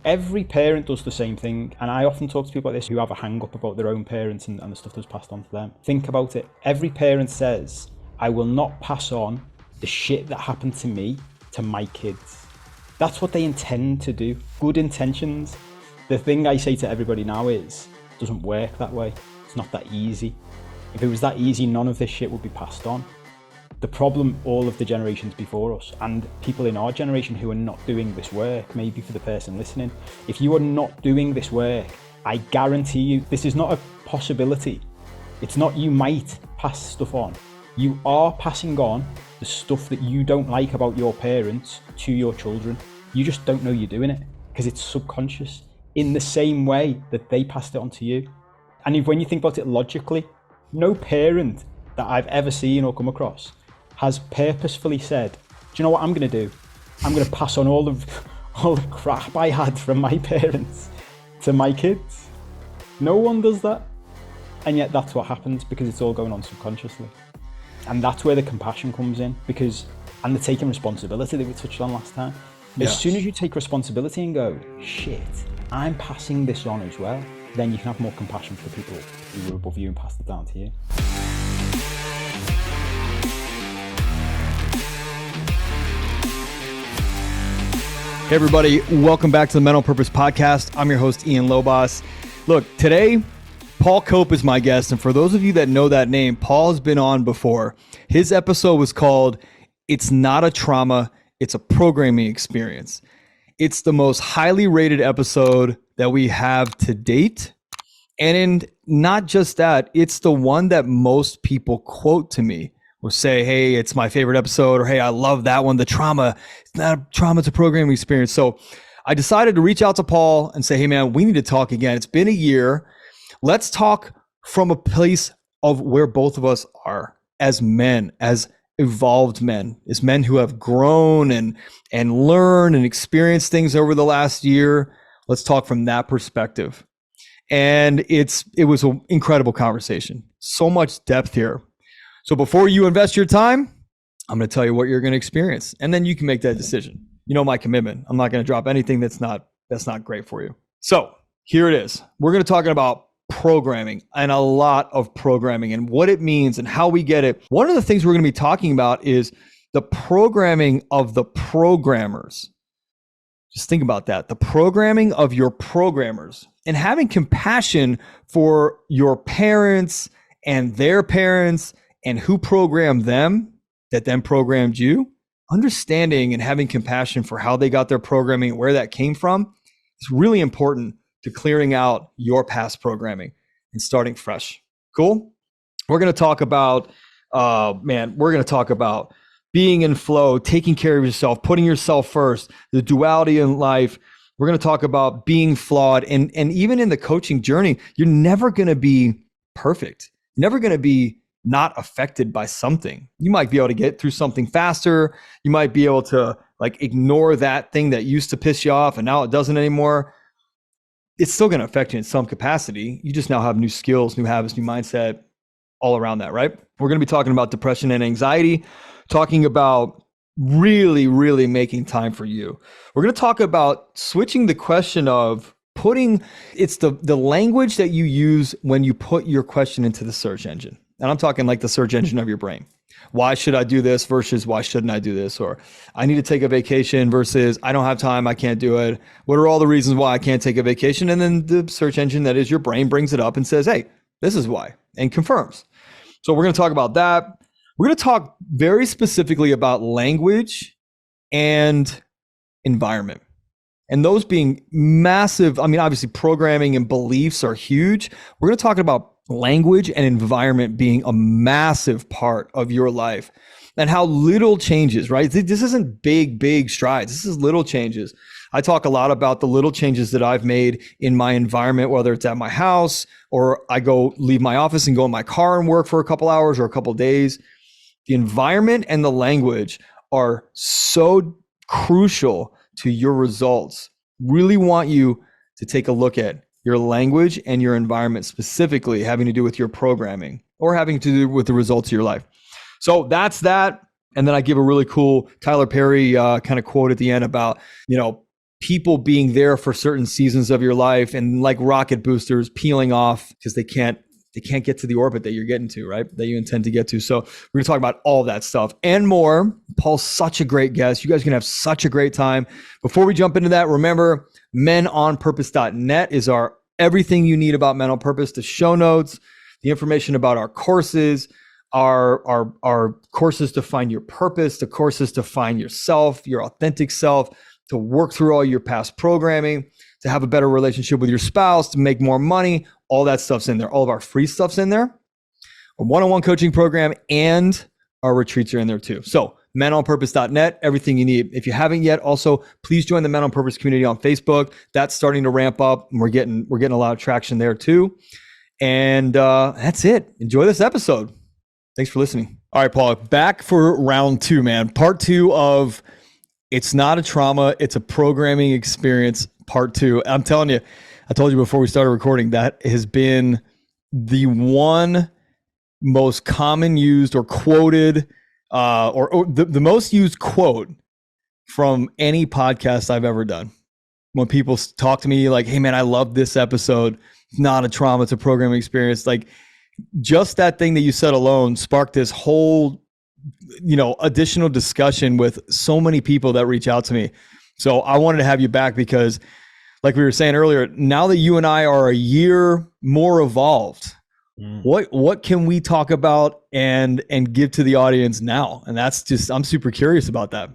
Every parent does the same thing. And I often talk to people like this who have a hang up about their own parents and the stuff that's passed on to them. Think about it. Every parent says, I will not pass on the shit that happened to me to my kids. That's what they intend to do. Good intentions. The thing I say to everybody now is, it doesn't work that way. It's not that easy. If it was that easy, none of this shit would be passed on. The problem, all of the generations before us and people in our generation who are not doing this work, maybe for the person listening, if you are not doing this work, I guarantee you, this is not a possibility. It's not you might pass stuff on. You are passing on the stuff that you don't like about your parents to your children. You just don't know you're doing it because it's subconscious in the same way that they passed it on to you. And if, when you think about it logically, no parent that I've ever seen or come across has purposefully said, do you know what I'm going to do? I'm going to pass on all the crap I had from my parents to my kids. No one does that. And yet that's what happens because it's all going on subconsciously. And that's where the compassion comes in, and the taking responsibility that we touched on last time. As soon as you take responsibility and go, shit, I'm passing this on as well, then you can have more compassion for people who were above you and passed it down to you. Hey everybody, welcome back to the Mental Purpose Podcast. I'm your host, Ian Lobos. Look, today, Paul Cope is my guest. And for those of you that know that name, Paul has been on before. His episode was called, It's Not a Trauma, It's a Programming Experience. It's the most highly rated episode that we have to date. And not just that, it's the one that most people quote to me or say, hey, it's my favorite episode, or hey, I love that one. The trauma, it's not a trauma, it's a programming experience. So I decided to reach out to Paul and say, hey man, we need to talk again. It's been a year. Let's talk from a place of where both of us are as men, as evolved men, as men who have grown and learned and experienced things over the last year. Let's talk from that perspective. And it was an incredible conversation. So much depth here. So before you invest your time, I'm going to tell you what you're going to experience, and then you can make that decision. You know my commitment. I'm not going to drop anything that's not great for you. So here it is. We're going to talk about programming and a lot of programming and what it means and how we get it. One of the things we're going to be talking about is the programming of the programmers. Just think about that. The programming of your programmers and having compassion for your parents and their parents and who programmed them that then programmed you. Understanding and having compassion for how they got their programming and where that came from is really important to clearing out your past programming and starting fresh. Cool? We're going to talk about, being in flow, taking care of yourself, putting yourself first, the duality in life. We're going to talk about being flawed. And even in the coaching journey, you're never going to be perfect. You're never going to be not affected by something. You might be able to get through something faster. You might be able to ignore that thing that used to piss you off and now it doesn't anymore. It's still going to affect you in some capacity. You just now have new skills, new habits, new mindset, all around that, right? We're going to be talking about depression and anxiety, talking about really, really making time for you. We're going to talk about switching the question of it's the language that you use when you put your question into the search engine. And I'm talking like the search engine of your brain. Why should I do this versus why shouldn't I do this? Or I need to take a vacation versus I don't have time, I can't do it. What are all the reasons why I can't take a vacation? And then the search engine that is your brain brings it up and says, hey, this is why, and confirms. So we're going to talk about that. We're going to talk very specifically about language and environment. And those being massive, obviously programming and beliefs are huge. We're going to talk about language and environment being a massive part of your life and how little changes, right? This isn't big strides. This is little changes. I talk a lot about the little changes that I've made in my environment, whether it's at my house or I leave my office and go in my car and work for a couple hours or a couple days. The environment and the language are so crucial to your results. Really want you to take a look at your language and your environment, specifically having to do with your programming or having to do with the results of your life. So that's that. And then I give a really cool Tyler Perry kind of quote at the end about, people being there for certain seasons of your life, and like rocket boosters peeling off because they can't get to the orbit that you're getting to, right? That you intend to get to. So we're gonna talk about all that stuff and more. Paul's such a great guest. You guys are gonna have such a great time. Before we jump into that, remember, menonpurpose.net is our everything you need about Men on Purpose, the show notes, the information about our courses, our courses to find your purpose, the courses to find yourself, your authentic self, to work through all your past programming, to have a better relationship with your spouse, to make more money. All that stuff's in there. All of our free stuff's in there. A one-on-one coaching program and our retreats are in there too. So menonpurpose.net, everything you need. If you haven't yet, also please join the Men on Purpose community on Facebook. That's starting to ramp up, and we're getting a lot of traction there too. And that's it. Enjoy this episode. Thanks for listening. All right, Paul, back for round 2, man. Part 2 of It's Not a Trauma, It's a Programming Experience, part 2. I'm telling you, I told you before we started recording, that has been the one most common used or quoted, or the most used quote from any podcast I've ever done. When people talk to me like, hey man, I love this episode. It's not a trauma, it's a programming experience. Like, just that thing that you said alone sparked this whole, additional discussion with so many people that reach out to me. So I wanted to have you back because, like we were saying earlier, now that you and I are a year more evolved, what can we talk about and give to the audience now? And that's just, I'm super curious about that.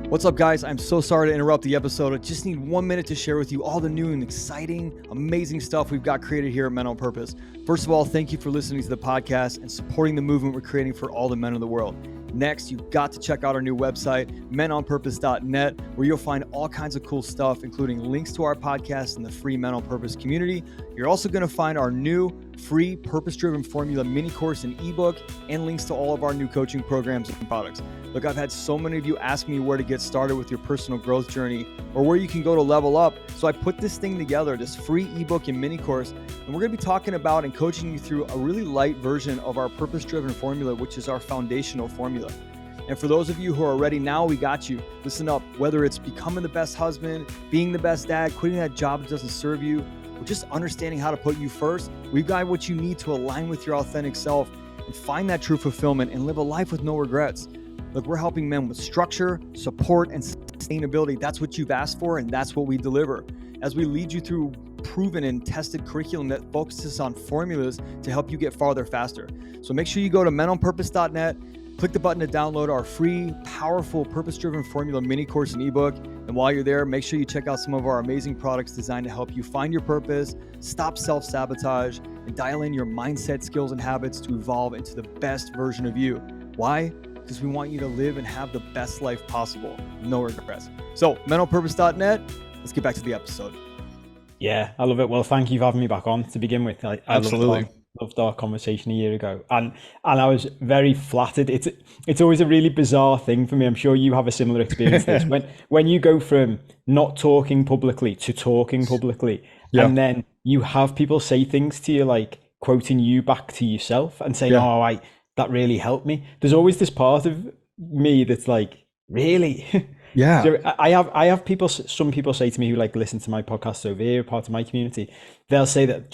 What's up, guys? I'm so sorry to interrupt the episode. I just need 1 minute to share with you all the new and exciting, amazing stuff we've got created here at Men on Purpose. First of all, thank you for listening to the podcast and supporting the movement we're creating for all the men of the world. Next, you've got to check out our new website, menonpurpose.net, where you'll find all kinds of cool stuff, including links to our podcast and the free Men on Purpose community. You're also going to find our new free purpose-driven formula mini course and ebook, and links to all of our new coaching programs and products. Look, I've had so many of you ask me where to get started with your personal growth journey or where you can go to level up. So I put this thing together, this free ebook and mini course, and we're going to be talking about and coaching you through a really light version of our purpose-driven formula, which is our foundational formula. And for those of you who are ready now, we got you. Listen up, whether it's becoming the best husband, being the best dad, quitting that job that doesn't serve you, or just understanding how to put you first, we've got what you need to align with your authentic self and find that true fulfillment and live a life with no regrets. Look, we're helping men with structure, support, and sustainability. That's what you've asked for, and that's what we deliver. As we lead you through proven and tested curriculum that focuses on formulas to help you get farther faster. So make sure you go to menonpurpose.net, click the button to download our free, powerful, purpose-driven formula mini course and ebook. And while you're there, make sure you check out some of our amazing products designed to help you find your purpose, stop self-sabotage, and dial in your mindset, skills, and habits to evolve into the best version of you. Why? Because we want you to live and have the best life possible. No regrets. So, menonpurpose.net, let's get back to the episode. Yeah, I love it. Well, thank you for having me back on to begin with. I Absolutely. loved our conversation a year ago, and I was very flattered. It's always a really bizarre thing for me. I'm sure you have a similar experience. This when you go from not talking publicly to talking publicly, Yeah. and then you have people say things to you like quoting you back to yourself and saying, Yeah. "Oh, that really helped me." There's always this part of me that's like, really. Yeah. So I have people, some people say to me who like listen to my podcast over here, part of my community, they'll say that,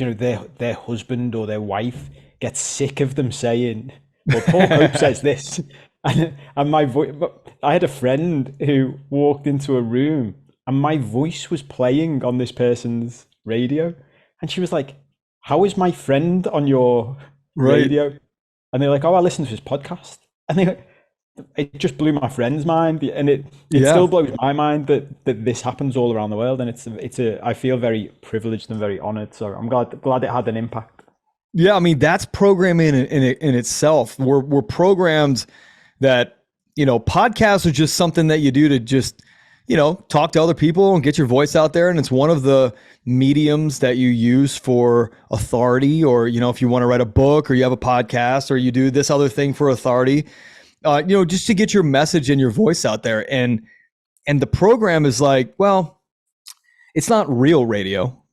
their husband or their wife gets sick of them saying, well, Paul Hope says this. And my voice, I had a friend who walked into a room and my voice was playing on this person's radio. And she was like, how is my friend on your radio? And they're like, oh, I listen to his podcast. And it just blew my friend's mind, and it still blows my mind that this happens all around the world. And I feel very privileged and very honored. So I'm glad it had an impact. Yeah, I mean, that's programming in itself. We're programmed that, podcasts are just something that you do to just, talk to other people and get your voice out there. And it's one of the mediums that you use for authority, or, if you want to write a book or you have a podcast or you do this other thing for authority, just to get your message and your voice out there. And the program is like, well, it's not real radio.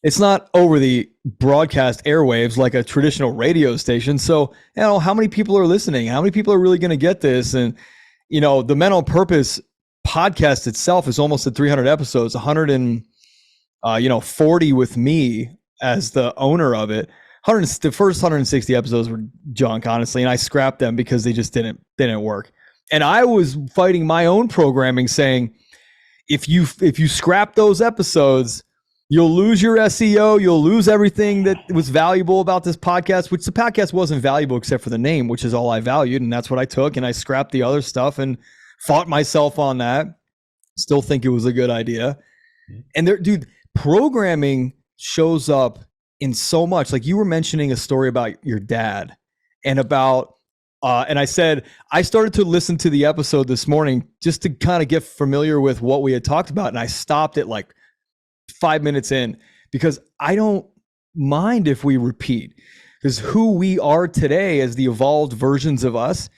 It's not over the broadcast airwaves like a traditional radio station. So, how many people are listening? How many people are really going to get this? And, the Men on Purpose podcast itself is almost at 300 episodes, 100 and 40 with me as the owner of it. The first 160 episodes were junk, honestly, and I scrapped them because they just didn't work. And I was fighting my own programming, saying, if you scrap those episodes, you'll lose your SEO, you'll lose everything that was valuable about this podcast, which the podcast wasn't valuable except for the name, which is all I valued, and that's what I took, and I scrapped the other stuff and fought myself on that. Still think it was a good idea. And dude, programming shows up in so much. Like, you were mentioning a story about your dad and about and I said, I started to listen to the episode this morning just to kind of get familiar with what we had talked about. And I stopped at like 5 minutes in, because I don't mind if we repeat, because who we are today as the evolved versions of us,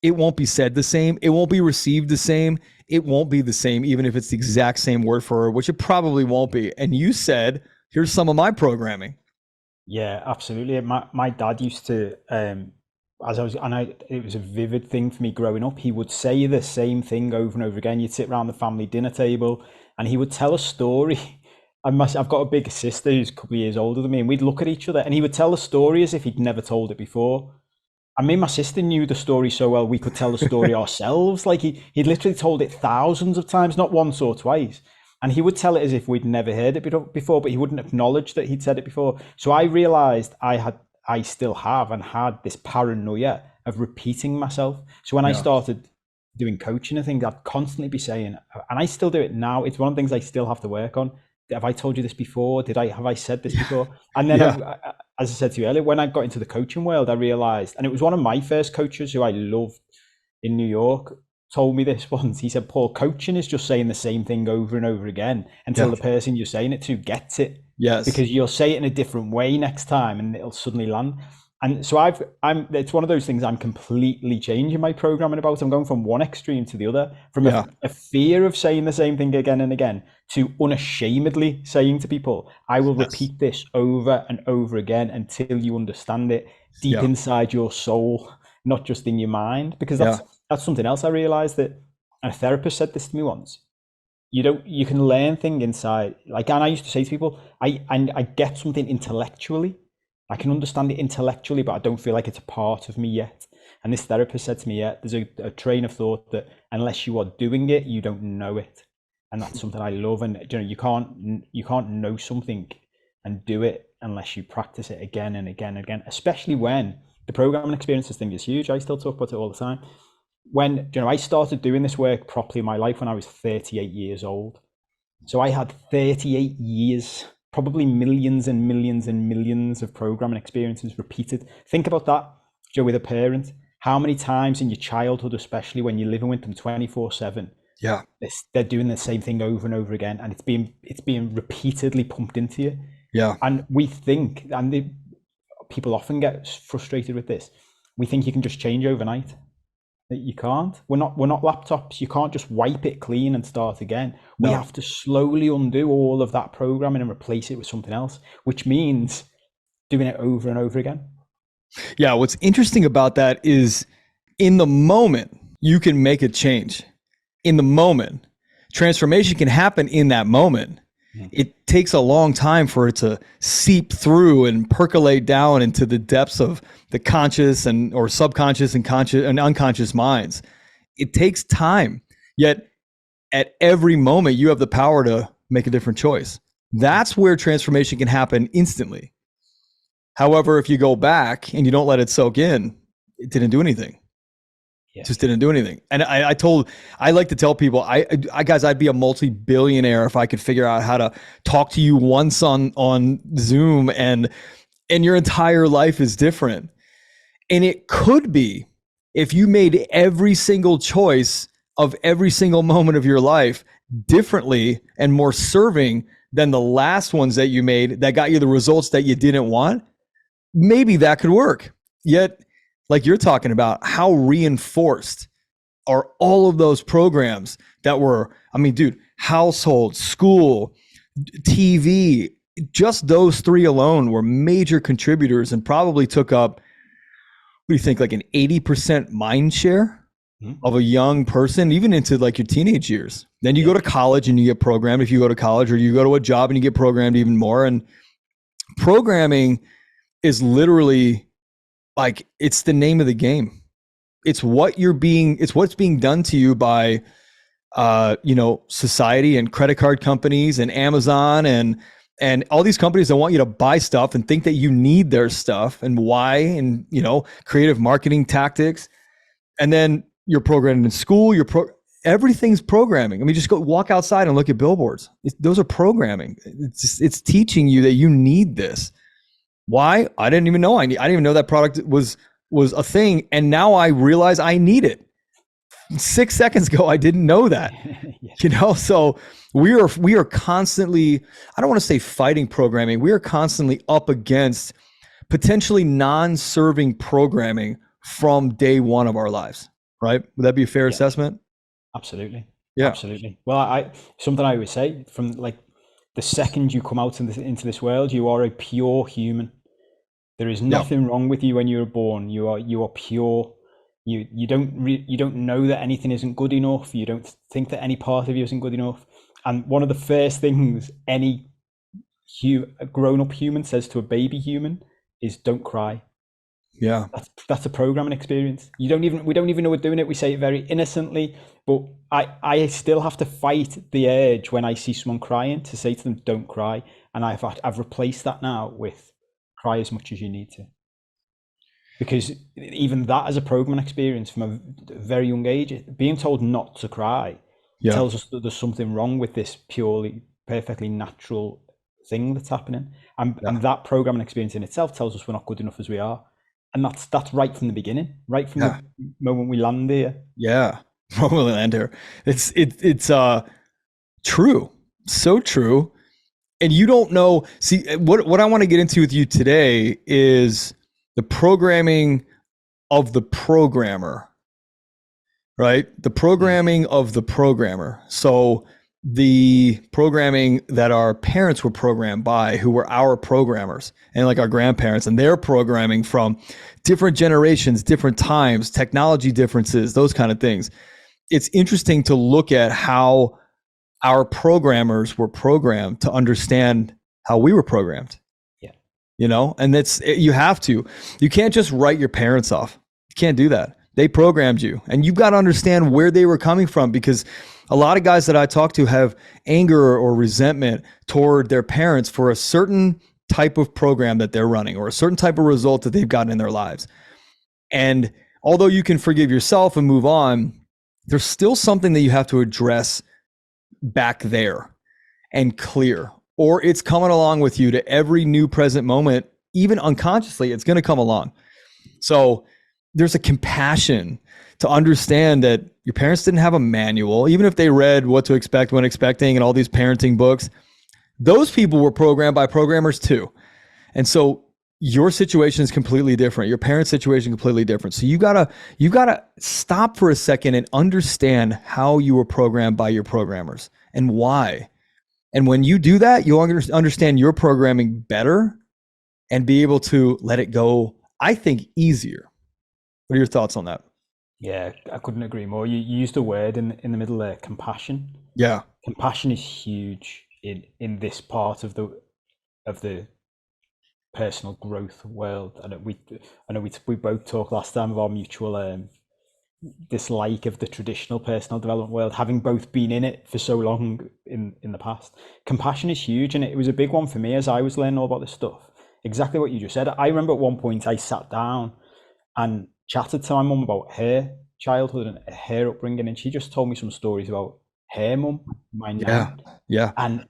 it won't be said the same. It won't be received the same. It won't be the same, even if it's the exact same word for word, which it probably won't be. And you said, here's some of my programming. Yeah, absolutely. My dad used to, it was a vivid thing for me growing up. He would say the same thing over and over again. You'd sit around the family dinner table and he would tell a story. I've got a big sister who's a couple of years older than me, and we'd look at each other and he would tell a story as if he'd never told it before. And me and my sister knew the story so well we could tell the story ourselves. Like he'd literally told it thousands of times, not once or twice. And he would tell it as if we'd never heard it before, but he wouldn't acknowledge that he'd said it before. So I realized I still have and had this paranoia of repeating myself. So when I started doing coaching and things, I'd constantly be saying, and I still do it now, it's one of the things I still have to work on. Have I told you this before? Have I said this before? And then, as I said to you earlier, when I got into the coaching world, I realized, and it was one of my first coaches who I loved in New York, told me this once. He said, Paul, coaching is just saying the same thing over and over again until the person you're saying it to gets it. Yes. Because you'll say it in a different way next time and it'll suddenly land. And so it's one of those things I'm completely changing my programming about. I'm going from one extreme to the other, from a fear of saying the same thing again and again to unashamedly saying to people, I will repeat this over and over again until you understand it deep inside your soul, not just in your mind. Because that's something else I realized, that a therapist said this to me once. You can learn things inside. Like, and I used to say to people, I get something intellectually. I can understand it intellectually, but I don't feel like it's a part of me yet. And this therapist said to me, there's a train of thought that unless you are doing it, you don't know it. And that's something I love. And you can't know something and do it unless you practice it again and again and again, especially when the programming experiences thing is huge. I still talk about it all the time. When I started doing this work properly in my life when I was 38 years old. So I had 38 years, probably millions and millions and millions of programming experiences repeated. Think about that, with a parent. How many times in your childhood, especially when you're living with them 24/7, they're doing the same thing over and over again, and it's being repeatedly pumped into you. And we think, and people often get frustrated with this, we think you can just change overnight. You can't. We're not laptops. You can't just wipe it clean and start again. We have to slowly undo all of that programming and replace it with something else, which means doing it over and over again. Yeah, what's interesting about that is, in the moment, you can make a change. In the moment, transformation can happen in that moment. It takes a long time for it to seep through and percolate down into the depths of the conscious or subconscious and conscious and unconscious minds. It takes time. Yet at every moment, you have the power to make a different choice. That's where transformation can happen instantly. However, if you go back and you don't let it soak in, it didn't do anything. Just didn't do anything. And I like to tell people, guys, I'd be a multi-billionaire if I could figure out how to talk to you once on Zoom and your entire life is different. And it could be if you made every single choice of every single moment of your life differently and more serving than the last ones that you made that got you the results that you didn't want. Maybe that could work. Yet, like you're talking about, how reinforced are all of those programs that were, household, school, TV, just those three alone were major contributors and probably took up, what do you think, like an 80% mind share of a young person, even into like your teenage years. Then you Yeah. go to college and you get programmed if you go to college, or you go to a job and you get programmed even more. And programming is literally like, it's the name of the game. It's what's being done to you by society and credit card companies and Amazon and all these companies that want you to buy stuff and think that you need their stuff, and why, and creative marketing tactics. And then you're programmed in school, everything's programming. I mean, just go walk outside and look at billboards. Those are programming. It's teaching you that you need this. Why? I didn't even know I didn't even know that product was a thing, and now I realize I need it. 6 seconds ago, I didn't know that. Yeah. So we are constantly, I don't want to say fighting programming. We are constantly up against potentially non-serving programming from day one of our lives, right? Would that be a fair assessment? Absolutely. Yeah. Absolutely. Well, something I always say, from like the second you come out into this world, you are a pure human. There is nothing wrong with you when you were born. You are pure. You don't know that anything isn't good enough. You don't think that any part of you isn't good enough. And one of the first things any grown-up human says to a baby human is, "Don't cry." Yeah. That's a programming experience. We don't even know we're doing it. We say it very innocently, but I still have to fight the urge when I see someone crying to say to them, "Don't cry." And I've replaced that now with, cry as much as you need to. Because even that as a programming experience from a very young age, being told not to cry tells us that there's something wrong with this purely, perfectly natural thing that's happening. And that programming experience in itself tells us we're not good enough as we are. And that's right from the beginning, right from the moment we land here. Yeah. Moment we land here. It's true. So true. And you don't know, see, what I want to get into with you today is the programming of the programmer, right? The programming of the programmer. So the programming that our parents were programmed by, who were our programmers, and like our grandparents, and their programming from different generations, different times, technology differences, those kind of things. It's interesting to look at how our programmers were programmed to understand how we were programmed. Yeah. And you can't just write your parents off. You can't do that. They programmed you, and you've got to understand where they were coming from, because a lot of guys that I talk to have anger or resentment toward their parents for a certain type of program that they're running, or a certain type of result that they've gotten in their lives. And although you can forgive yourself and move on, there's still something that you have to address back there and clear, or it's coming along with you to every new present moment. Even unconsciously, it's going to come along. So there's a compassion to understand that your parents didn't have a manual. Even if they read What to Expect When Expecting and all these parenting books, those people were programmed by programmers too. And so your situation is completely different. Your parents' situation is completely different. So you gotta stop for a second and understand how you were programmed by your programmers and why. And when you do that, you'll understand your programming better and be able to let it go, I think, easier. What are your thoughts on that? Yeah, I couldn't agree more. You used a word in the middle there, compassion. Yeah. Compassion is huge in this part of the personal growth world. I know we both talked last time of our mutual dislike of the traditional personal development world, having both been in it for so long in the past. Compassion is huge, and it was a big one for me as I was learning all about this stuff. Exactly what you just said. I remember at one point I sat down and chatted to my mum about her childhood and her upbringing, and she just told me some stories about her mum, my nan. Yeah. And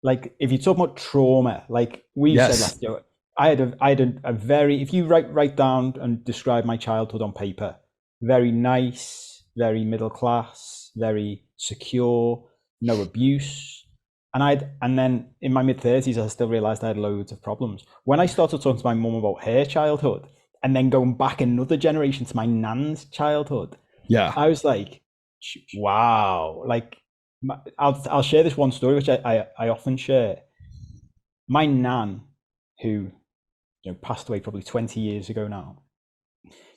like, if you talk about trauma, like we said last year, I had a very, if you write down and describe my childhood on paper, very nice, very middle class, very secure, no abuse. And then in my mid-30s, I still realized I had loads of problems. When I started talking to my mum about her childhood, and then going back another generation to my nan's childhood, I was like, wow. Like, I'll share this one story, which I often share. My nan, who passed away probably 20 years ago now,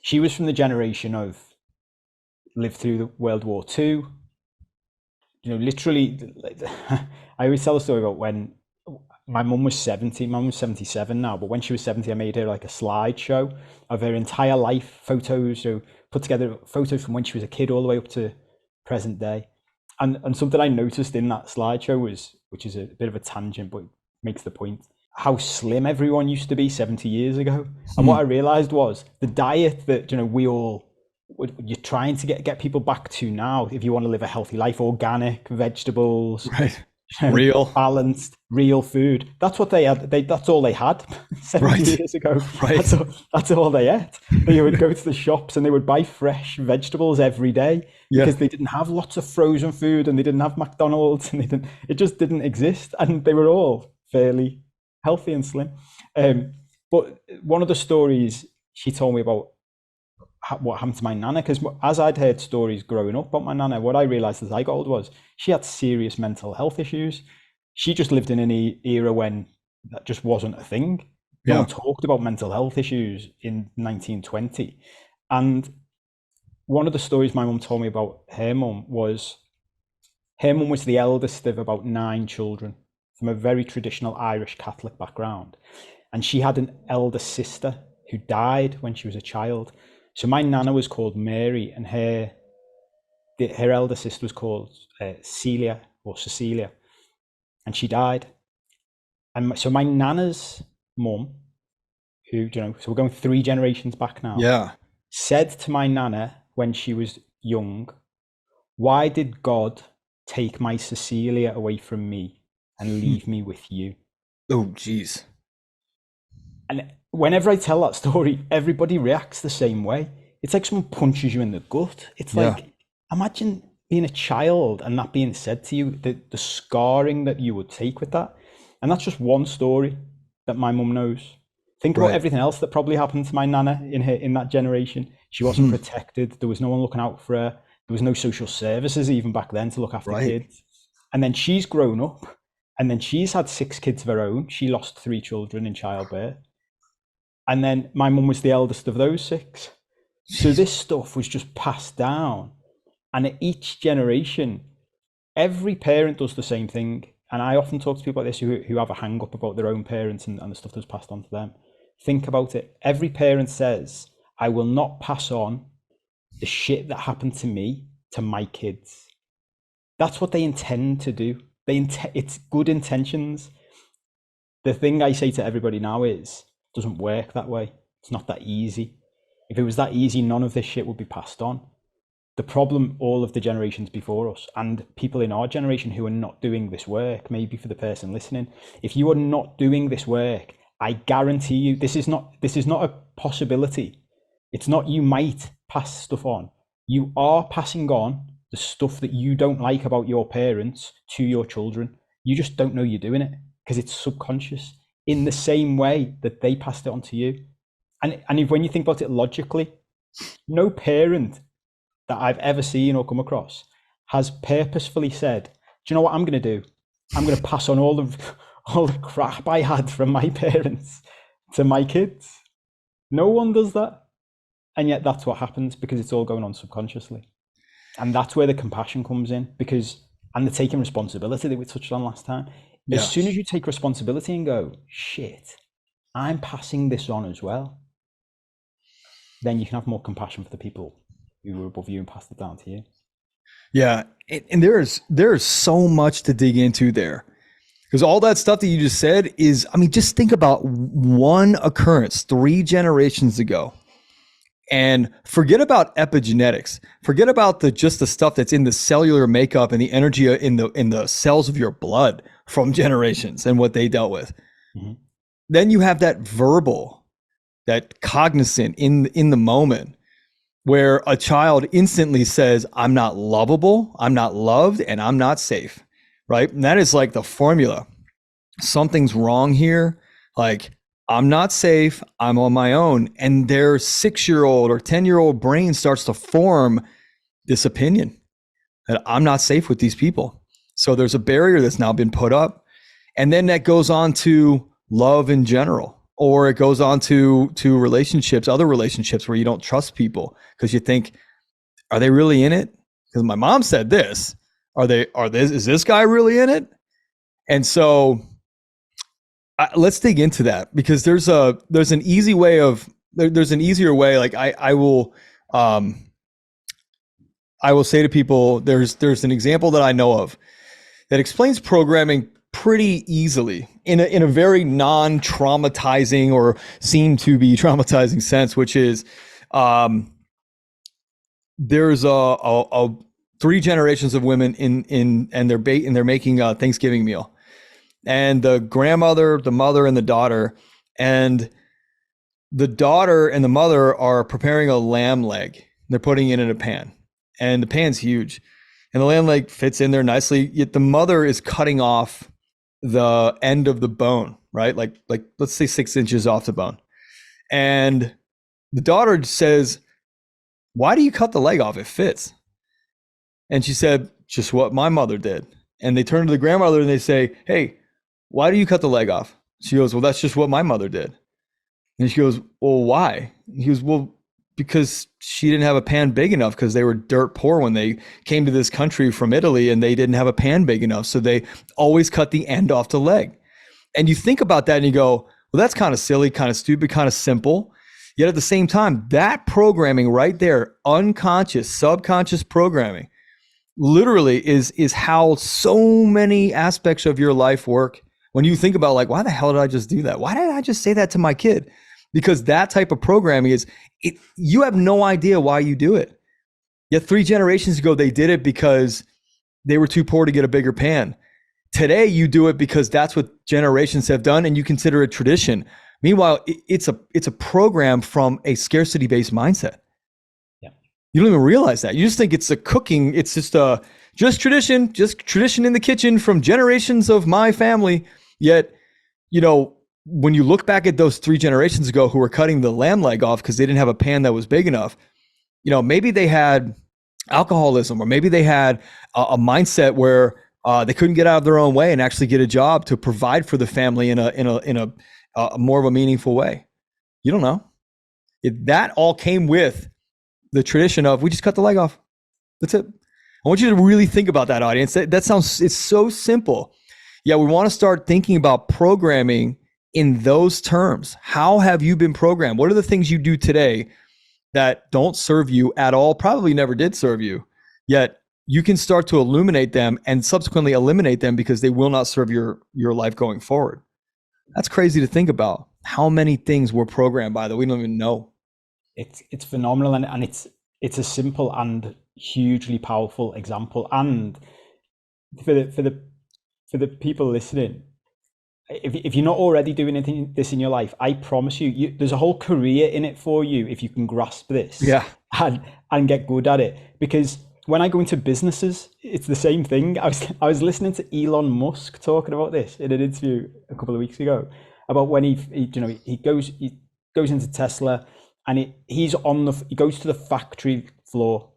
She was from the generation of lived through the World War II. Literally, I always tell a story about when my mum was 70. My mum's 77 now, but when she was 70, I made her like a slideshow of her entire life, photos, so put together photos from when she was a kid all the way up to present day. And something I noticed in that slideshow was, which is a bit of a tangent, but makes the point, how slim everyone used to be 70 years ago. And what I realized was the diet that, you're trying to get people back to now, if you want to live a healthy life, organic, vegetables, right, real, balanced, real food. That's what they had. That's all they had 70 years ago. Right. That's all they ate. They would go to the shops and they would buy fresh vegetables every day because they didn't have lots of frozen food and they didn't have McDonald's and it just didn't exist. And they were all fairly healthy and slim. But one of the stories she told me about what happened to my nana, because as I'd heard stories growing up about my nana, what I realized as I got old was she had serious mental health issues. She just lived in an era when that just wasn't a thing. No one talked about mental health issues in 1920. And one of the stories my mum told me about her mum was the eldest of about 9 children from a very traditional Irish Catholic background. And she had an elder sister who died when she was a child. So my nana was called Mary, and her elder sister was called Celia or Cecilia, and she died. And so my nana's mum, who, so we're going 3 generations back now, said to my nana when she was young, "Why did God take my Cecilia away from me and leave me with you?" Oh, geez. And whenever I tell that story, everybody reacts the same way. It's like someone punches you in the gut. It's like, imagine being a child and that being said to you, the scarring that you would take with that. And that's just one story that my mum knows. Think about everything else that probably happened to my nana in that generation. She wasn't protected. There was no one looking out for her. There was no social services even back then to look after kids. And then she's grown up, and then she's had 6 kids of her own. She lost 3 children in childbirth. And then my mum was the eldest of those 6. So this stuff was just passed down. And at each generation, every parent does the same thing. And I often talk to people like this who have a hang up about their own parents and the stuff that's passed on to them. Think about it. Every parent says, "I will not pass on the shit that happened to me to my kids." That's what they intend to do. It's good intentions. The thing I say to everybody now is, it doesn't work that way. It's not that easy. If it was that easy, none of this shit would be passed on. The problem, all of the generations before us and people in our generation who are not doing this work, maybe for the person listening, if you are not doing this work, I guarantee you, this is not a possibility. It's not you might pass stuff on. You are passing on the stuff that you don't like about your parents to your children. You just don't know you're doing it because it's subconscious in the same way that they passed it on to you. And when you think about it logically, no parent that I've ever seen or come across has purposefully said, "Do you know what I'm going to do? I'm going to pass on all the crap I had from my parents to my kids." No one does that. And yet that's what happens because it's all going on subconsciously. And that's where the compassion comes in, and the taking responsibility that we touched on last time. As soon as you take responsibility and go, "Shit, I'm passing this on as well," then you can have more compassion for the people who were above you and passed it down to you. Yeah. And there's so much to dig into there, because all that stuff that you just said is, I mean, just think about one occurrence 3 generations ago, and forget about epigenetics. Forget about just the stuff that's in the cellular makeup and the energy in the cells of your blood from generations and what they dealt with. Mm-hmm. Then you have that verbal, that cognizant in the moment, where a child instantly says, "I'm not lovable, I'm not loved, and I'm not safe," right? And that is like the formula. Something's wrong here. Like, I'm not safe, I'm on my own. And their 6-year-old or 10-year-old brain starts to form this opinion that I'm not safe with these people. So there's a barrier that's now been put up. And then that goes on to love in general. Or it goes on to relationships, other relationships where you don't trust people because you think, are they really in it? Because my mom said this. Is this guy really in it? And so let's dig into that, because there's an easier way. Like I will say to people, there's an example that I know of that explains programming pretty easily in a very non-traumatizing or seem to be traumatizing sense, which is there's a 3 generations of women and they're making a Thanksgiving meal, and the grandmother, the mother, and the daughter, and the daughter and the mother are preparing a lamb leg. They're putting it in a pan, and the pan's huge, and the lamb leg fits in there nicely. Yet the mother is cutting off the end of the bone, right? Like let's say 6 inches off the bone. And the daughter says, "Why do you cut the leg off? It fits." And she said, "Just what my mother did." And they turn to the grandmother and they say, "Hey, why do you cut the leg off?" She goes, "Well, that's just what my mother did." And she goes, "Well, why?" He goes, "Well, because she didn't have a pan big enough, because they were dirt poor when they came to this country from Italy, and they didn't have a pan big enough. So they always cut the end off the leg." And you think about that and you go, well, that's kind of silly, kind of stupid, kind of simple. Yet at the same time, that programming right there, unconscious, subconscious programming, literally is how so many aspects of your life work. When you think about, like, why the hell did I just do that? Why did I just say that to my kid? Because that type of programming you have no idea why you do it. Yet 3 generations ago, they did it because they were too poor to get a bigger pan. Today, you do it because that's what generations have done, and you consider it tradition. Meanwhile, it's a program from a scarcity-based mindset. Yeah. You don't even realize that. You just think it's just tradition in the kitchen from generations of my family. Yet, when you look back at those 3 generations ago who were cutting the lamb leg off because they didn't have a pan that was big enough, maybe they had alcoholism, or maybe they had a mindset where they couldn't get out of their own way and actually get a job to provide for the family in a more of a meaningful way. You don't know. That all came with the tradition of, we just cut the leg off. That's it. I want you to really think about that, audience. It's so simple. Yeah, we want to start thinking about programming in those terms. How have you been programmed? What are the things you do today that don't serve you at all, probably never did serve you, yet you can start to illuminate them and subsequently eliminate them because they will not serve your life going forward. That's crazy to think about, how many things we're programmed by that we don't even know. It's phenomenal, and it's a simple and hugely powerful example. And for the people listening, if you're not already doing this in your life, I promise you, there's a whole career in it for you if you can grasp this. Yeah. and get good at it. Because when I go into businesses, it's the same thing. I was listening to Elon Musk talking about this in an interview a couple of weeks ago, about when he goes into Tesla, and he goes to the factory floor,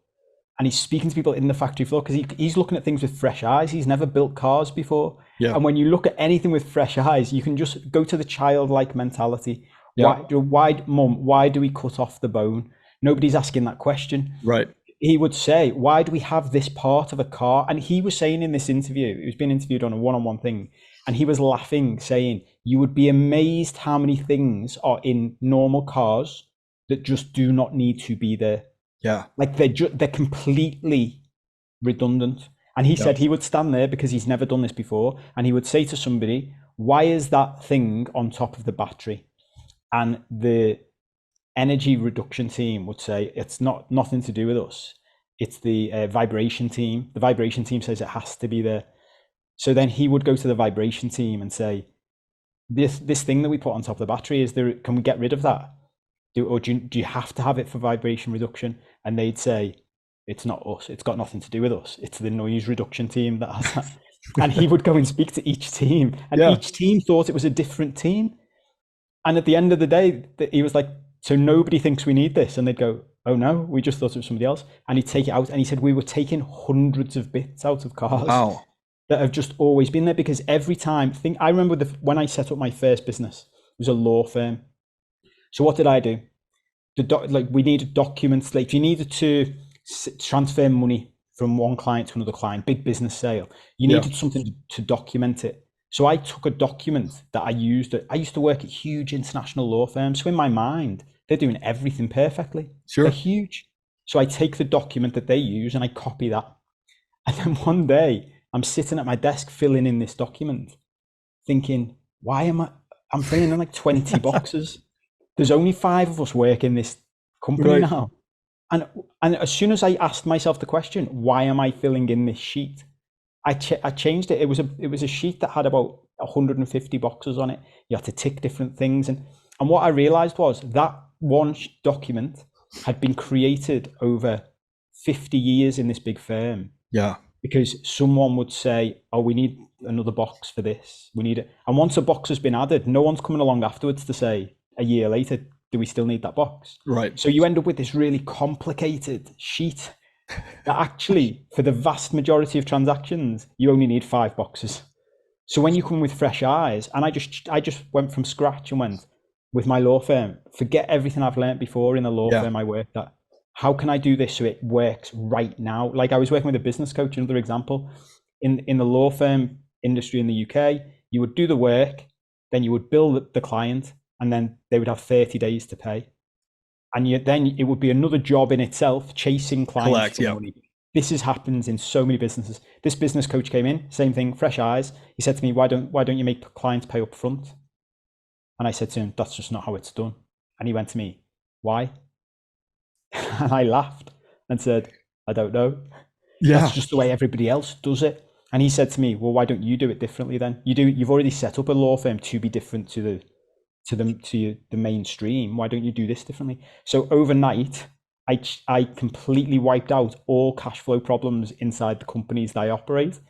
and he's speaking to people in the factory floor, because he's looking at things with fresh eyes. He's never built cars before. Yeah. And when you look at anything with fresh eyes, you can just go to the childlike mentality. Yeah. Why do we cut off the bone? Nobody's asking that question. Right. He would say, why do we have this part of a car? And he was saying in this interview, he was being interviewed on a one-on-one thing, and he was laughing, saying, you would be amazed how many things are in normal cars that just do not need to be there. Yeah. Like they're completely redundant. And he said he would stand there, because he's never done this before, and he would say to somebody, why is that thing on top of the battery? And the energy reduction team would say, it's nothing to do with us. It's the vibration team. The vibration team says it has to be there. So then he would go to the vibration team and say, this thing that we put on top of the battery, can we get rid of that? Do you have to have it for vibration reduction? And they'd say, it's not us. It's got nothing to do with us. It's the noise reduction team that has that. And he would go and speak to each team, and each team thought it was a different team. And at the end of the day, he was like, so nobody thinks we need this? And they'd go, oh no, we just thought it was somebody else. And he'd take it out, and he said, we were taking hundreds of bits out of cars that have just always been there, because every time, I remember when I set up my first business, was a law firm. So what did I do? We needed documents. Like, if you needed to transfer money from one client to another client, big business sale, you needed something to document it. So I took a document that I used. I used to work at huge international law firms. So in my mind, they're doing everything perfectly. Sure. They're huge. So I take the document that they use and I copy that. And then one day I'm sitting at my desk filling in this document thinking, I'm filling in like 20 boxes. There's only 5 of us working this company now. And as soon as I asked myself the question, why am I filling in this sheet? I changed it. It was a sheet that had about 150 boxes on it. You had to tick different things. And what I realized was that one document had been created over 50 years in this big firm. Yeah. Because someone would say, oh, we need another box for this. We need it. And once a box has been added, no one's coming along afterwards to say a year later, do we still need that box? Right. So you end up with this really complicated sheet that actually, for the vast majority of transactions, you only need 5 boxes. So when you come with fresh eyes, and I just went from scratch and went with my law firm, forget everything I've learned before in the law firm I worked at. How can I do this so it works right now? Like, I was working with a business coach, another example. In the law firm industry in the UK, you would do the work, then you would bill the client, and then they would have 30 days to pay. And then it would be another job in itself, chasing clients for money. This happens in so many businesses. This business coach came in, same thing, fresh eyes. He said to me, why don't you make clients pay up front? And I said to him, that's just not how it's done. And he went to me, why? And I laughed and said, I don't know. That's just the way everybody else does it. And he said to me, well, why don't you do it differently then? You've already set up a law firm to be different to the mainstream. Why don't you do this differently? So overnight, I completely wiped out all cash flow problems inside the companies that I operate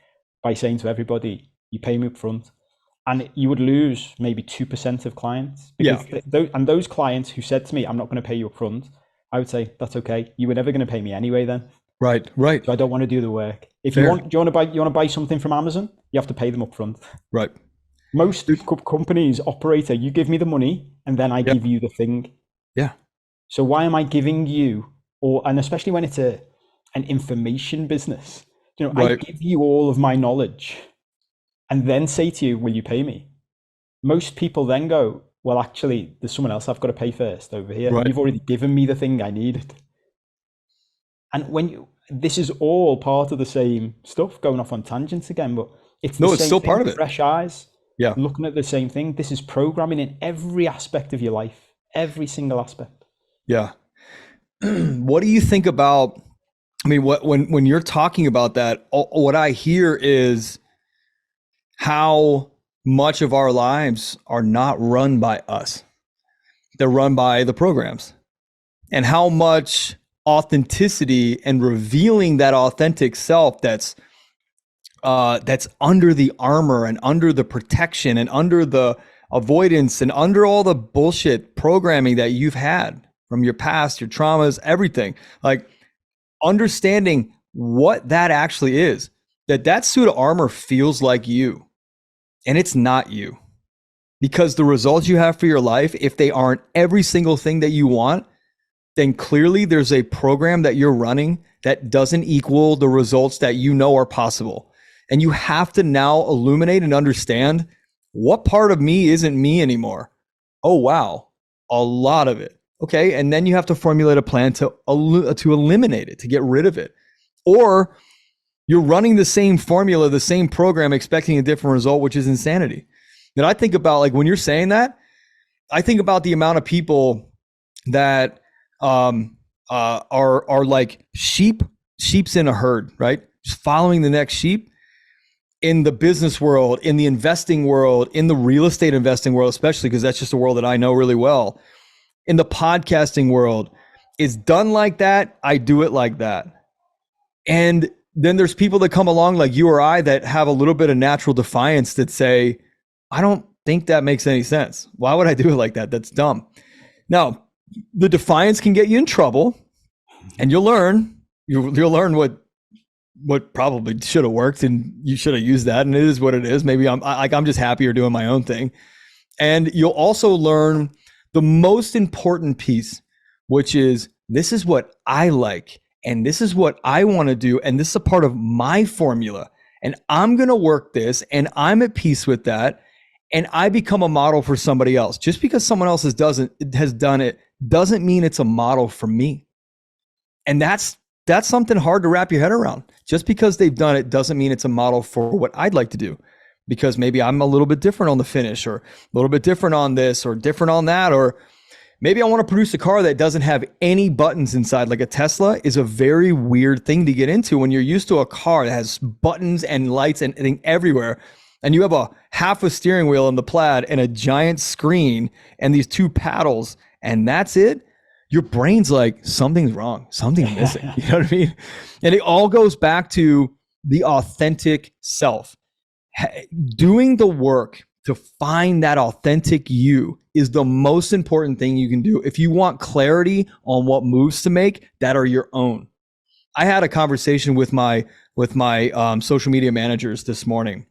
by saying to everybody, you pay me up front. And you would lose maybe 2% of clients. And those clients who said to me, I'm not going to pay you up front, I would say, that's okay. You were never going to pay me anyway then. Right. So I don't want to do the work. If you want to buy something from Amazon, you have to pay them up front. Right. Most companies operate, you give me the money and then I give you the thing. Yeah. So why am I giving you, and especially when it's an information business, I give you all of my knowledge and then say to you, will you pay me? Most people then go, well, actually, there's someone else I've got to pay first over here. Right. You've already given me the thing I needed. And this is all part of the same stuff, going off on tangents again, but it's still part of it. Fresh eyes. Yeah. Looking at the same thing. This is programming in every aspect of your life, every single aspect. Yeah. What do you think about, when you're talking about that, what I hear is how much of our lives are not run by us. They're run by the programs. And how much authenticity and revealing that authentic self that's under the armor and under the protection and under the avoidance and under all the bullshit programming that you've had from your past, your traumas, everything. Like, understanding what that actually is, that suit of armor feels like you. And it's not you, because the results you have for your life, if they aren't every single thing that you want, then clearly there's a program that you're running that doesn't equal the results that you know are possible. And you have to now illuminate and understand, what part of me isn't me anymore? Oh, wow. A lot of it. Okay. And then you have to formulate a plan to eliminate it, to get rid of it. Or you're running the same formula, the same program, expecting a different result, which is insanity. And I think about, like, when you're saying that, I think about the amount of people that are like sheep's in a herd, right? Just following the next sheep. In the business world, in the investing world, in the real estate investing world, especially because that's just a world that I know really well. In the podcasting world, it's done like that. I do it like that. And then there's people that come along like you or I that have a little bit of natural defiance that say, I don't think that makes any sense. Why would I do it like that? That's dumb. Now, the defiance can get you in trouble, and you'll learn what probably should have worked, and you should have used that, and it is what it is. Maybe I'm just happier doing my own thing. And you'll also learn the most important piece, which is this is what I like, and this is what I want to do, and this is a part of my formula. And I'm going to work this, and I'm at peace with that. And I become a model for somebody else. Just because someone else has done it doesn't mean it's a model for me. And that's something hard to wrap your head around. Just because they've done it doesn't mean it's a model for what I'd like to do. Because maybe I'm a little bit different on the finish, or a little bit different on this, or different on that, or maybe I want to produce a car that doesn't have any buttons inside. Like a Tesla is a very weird thing to get into when you're used to a car that has buttons and lights and everything everywhere. And you have a half a steering wheel in the Plaid and a giant screen and these two paddles, and that's it. Your brain's like, something's wrong, something's missing. You know what I mean? And it all goes back to the authentic self. Doing the work to find that authentic you is the most important thing you can do. If you want clarity on what moves to make that are your own. I had a conversation with my social media managers this morning.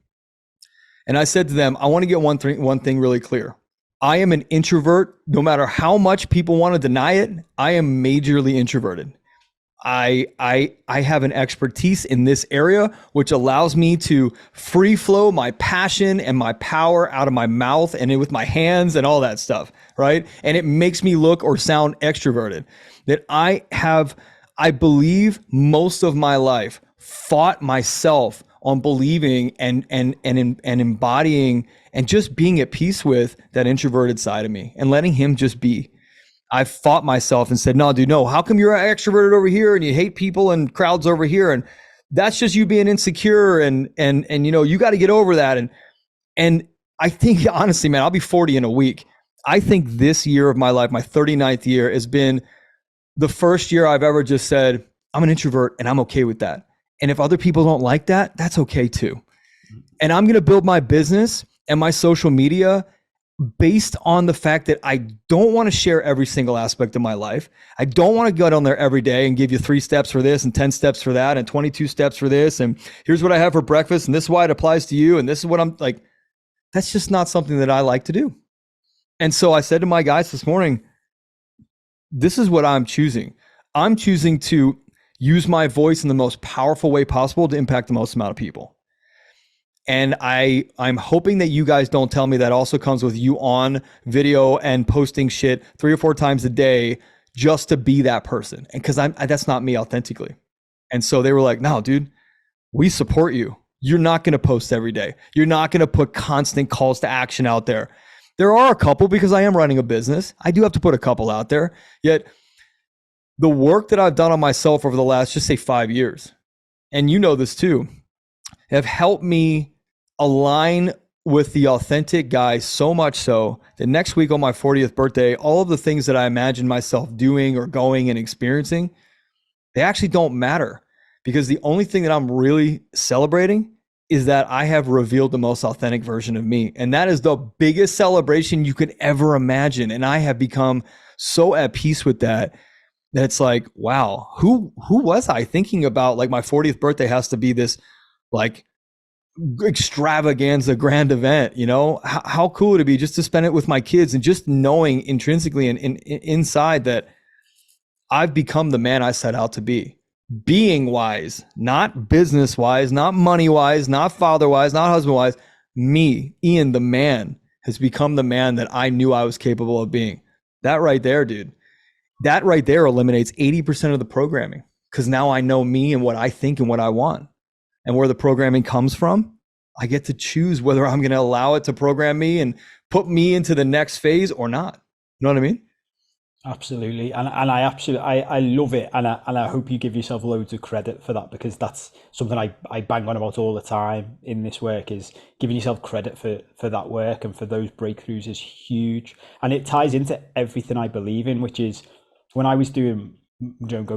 And I said to them, I want to get one thing really clear. I am an introvert. No matter how much people want to deny it, I am majorly introverted. I have an expertise in this area, which allows me to free flow my passion and my power out of my mouth and with my hands and all that stuff, right? And it makes me look or sound extroverted. That I believe most of my life fought myself on believing and embodying and just being at peace with that introverted side of me and letting him just be. I fought myself and said, no, dude, no, how come you're extroverted over here and you hate people and crowds over here? And that's just you being insecure and you know, you got to get over that. And I think honestly, man, I'll be 40 in a week. I think this year of my life, my 39th year, has been the first year I've ever just said, I'm an introvert and I'm okay with that. And if other people don't like that, that's okay too. And I'm going to build my business and my social media based on the fact that I don't want to share every single aspect of my life. I don't want to get on there every day and give you 3 steps for this and 10 steps for that and 22 steps for this. And here's what I have for breakfast. And this is why it applies to you. And this is what I'm like. That's just not something that I like to do. And so I said to my guys this morning, this is what I'm choosing. I'm choosing to use my voice in the most powerful way possible to impact the most amount of people. And I'm hoping that you guys don't tell me that also comes with you on video and posting shit 3 or 4 times a day just to be that person. And because that's not me authentically. And so they were like, no, dude, we support you. You're not going to post every day. You're not going to put constant calls to action out there. There are a couple because I am running a business. I do have to put a couple out there. Yet the work that I've done on myself over the last, just say 5 years, and you know this too, have helped me align with the authentic guy so much so that next week on my 40th birthday, all of the things that I imagined myself doing or going and experiencing, they actually don't matter, because the only thing that I'm really celebrating is that I have revealed the most authentic version of me. And that is the biggest celebration you could ever imagine. And I have become so at peace with that it's like, wow, who was I thinking about? Like my 40th birthday has to be this like extravaganza grand event, you know? How cool would it be just to spend it with my kids and just knowing intrinsically and inside that I've become the man I set out to be, being wise, not business wise, not money wise, not father wise, not husband wise. Me, Ian, the man, has become the man that I knew I was capable of being. That right there, dude, that right there eliminates 80% of the programming, because now I know me and what I think and what I want. And where the programming comes from, I get to choose whether I'm going to allow it to program me and put me into the next phase or not. You know what I mean? Absolutely. And I absolutely, I love it. And I hope you give yourself loads of credit for that, because that's something I bang on about all the time in this work, is giving yourself credit for that work and for those breakthroughs is huge. And it ties into everything I believe in, which is when I was going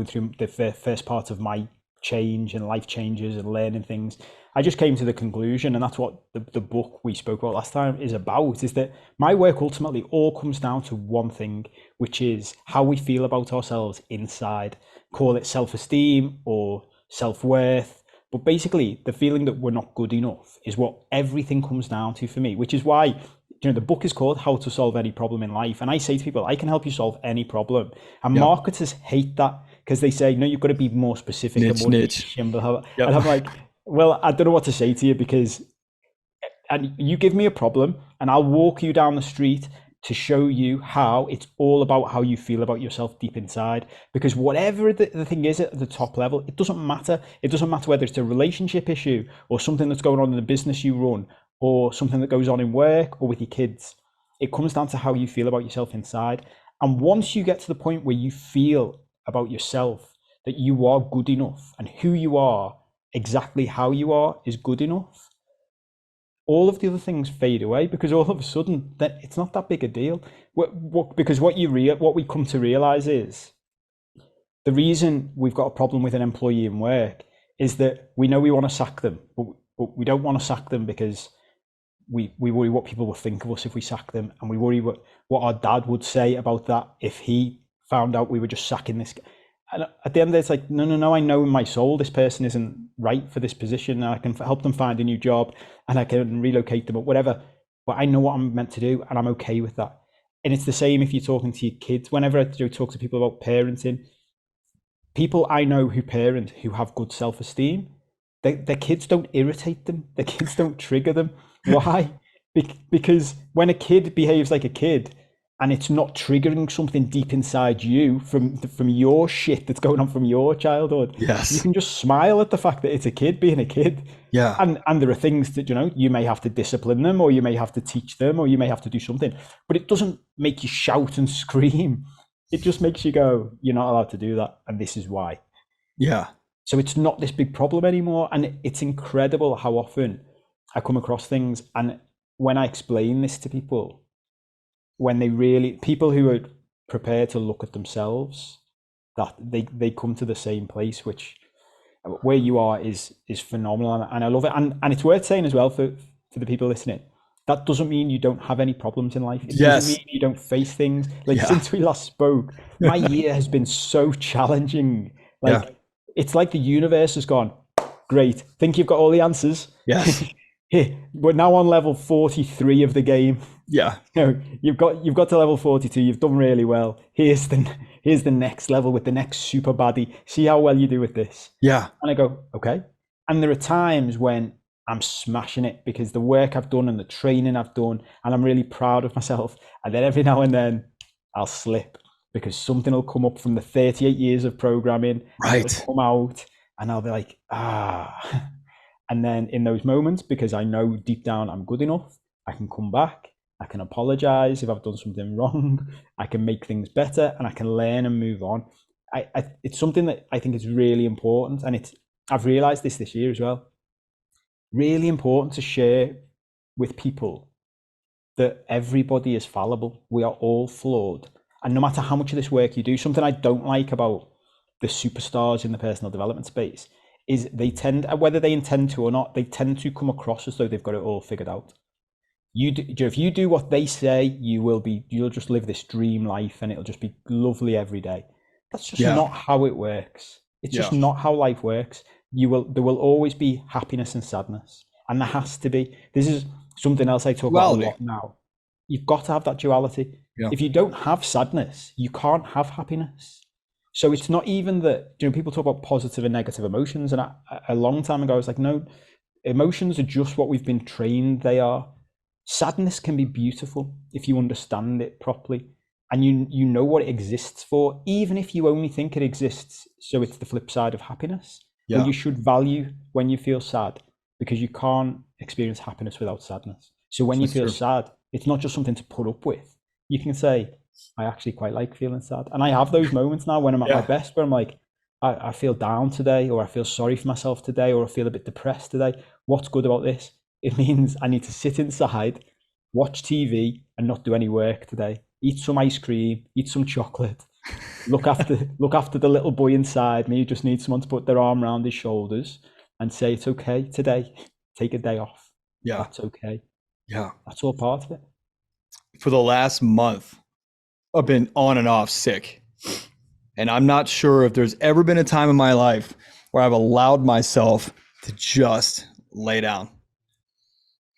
through the first part of my change and life changes and learning things, I just came to the conclusion, and that's what the book we spoke about last time is about, is that my work ultimately all comes down to one thing, which is how we feel about ourselves inside. Call it self-esteem or self-worth, but basically the feeling that we're not good enough is what everything comes down to for me, which is why the book is called How to Solve Any Problem in Life. And I say to people, I can help you solve any problem. And Yep. marketers hate that because they say, no, you've got to be more specific and more niche. And I'm like, well, I don't know what to say to you because, and you give me a problem and I'll walk you down the street to show you how it's all about how you feel about yourself deep inside. Because whatever the thing is at the top level, it doesn't matter. It doesn't matter whether it's a relationship issue or something that's going on in the business you run or something that goes on in work or with your kids. It comes down to how you feel about yourself inside. And once you get to the point where you feel about yourself that you are good enough and who you are, exactly how you are is good enough, all of the other things fade away because all of a sudden that it's not that big a deal. Because what we come to realize is the reason we've got a problem with an employee in work is that we know we want to sack them, but we don't want to sack them because we worry what people will think of us if we sack them, and we worry what our dad would say about that if he found out we were just sacking this guy. And at the end of it, it's like, no, I know in my soul this person isn't right for this position, and I can help them find a new job and I can relocate them or whatever, but I know what I'm meant to do and I'm okay with that. And it's the same if you're talking to your kids. Whenever I talk to people about parenting, people I know who parent who have good self-esteem, their kids don't irritate them, their kids don't trigger them. Why? Because when a kid behaves like a kid, and it's not triggering something deep inside you from your shit that's going on from your childhood. Yes. You can just smile at the fact that it's a kid being a kid. Yeah. And there are things that, you may have to discipline them, or you may have to teach them, or you may have to do something, but it doesn't make you shout and scream. It just makes you go, you're not allowed to do that. And this is why. Yeah. So it's not this big problem anymore. And it's incredible how often I come across things. And when I explain this to people, people who are prepared to look at themselves, that they come to the same place, which where you are is phenomenal. And I love it. And it's worth saying as well for the people listening, that doesn't mean you don't have any problems in life. It doesn't mean you don't face things. Since we last spoke, my year has been so challenging. It's like the universe has gone, great, think you've got all the answers. Yes. Here, we're now on level 43 of the game. Yeah. You've got to level 42. You've done really well. Here's the next level with the next super baddie. See how well you do with this. Yeah. And I go, okay. And there are times when I'm smashing it because the work I've done and the training I've done, and I'm really proud of myself. And then every now and then I'll slip because something will come up from the 38 years of programming. Right. And it'll come out and I'll be like, And then in those moments, because I know deep down I'm good enough, I can come back, I can apologize if I've done something wrong, I can make things better, and I can learn and move on. It's something that I think is really important, and I've realized this year as well. Really important to share with people that everybody is fallible. We are all flawed. And no matter how much of this work you do, something I don't like about the superstars in the personal development space is they tend, whether they intend to or not, they tend to come across as though they've got it all figured out. If you do what they say, you'll just live this dream life and it'll just be lovely every day. That's just not how it works. It's just not how life works. There will always be happiness and sadness, and there has to be. This is something else I talk about a lot now. You've got to have that duality. Yeah. If you don't have sadness, you can't have happiness. So it's not even that, people talk about positive and negative emotions. And a long time ago, I was like, no, emotions are just what we've been trained they are. Sadness can be beautiful if you understand it properly and you know what it exists for, even if you only think it exists. So it's the flip side of happiness. Yeah. But you should value when you feel sad because you can't experience happiness without sadness. So when you feel sad, it's not just something to put up with. You can say, I actually quite like feeling sad. And I have those moments now when I'm at my best, where I'm like, I feel down today, or I feel sorry for myself today, or I feel a bit depressed today. What's good about this? It means I need to sit inside, watch TV, and not do any work today. Eat some ice cream, eat some chocolate, look after the little boy inside me who just needs someone to put their arm around his shoulders and say, it's okay today. Take a day off. Yeah. That's okay. Yeah. That's all part of it. For the last month, I've been on and off sick. And I'm not sure if there's ever been a time in my life where I've allowed myself to just lay down.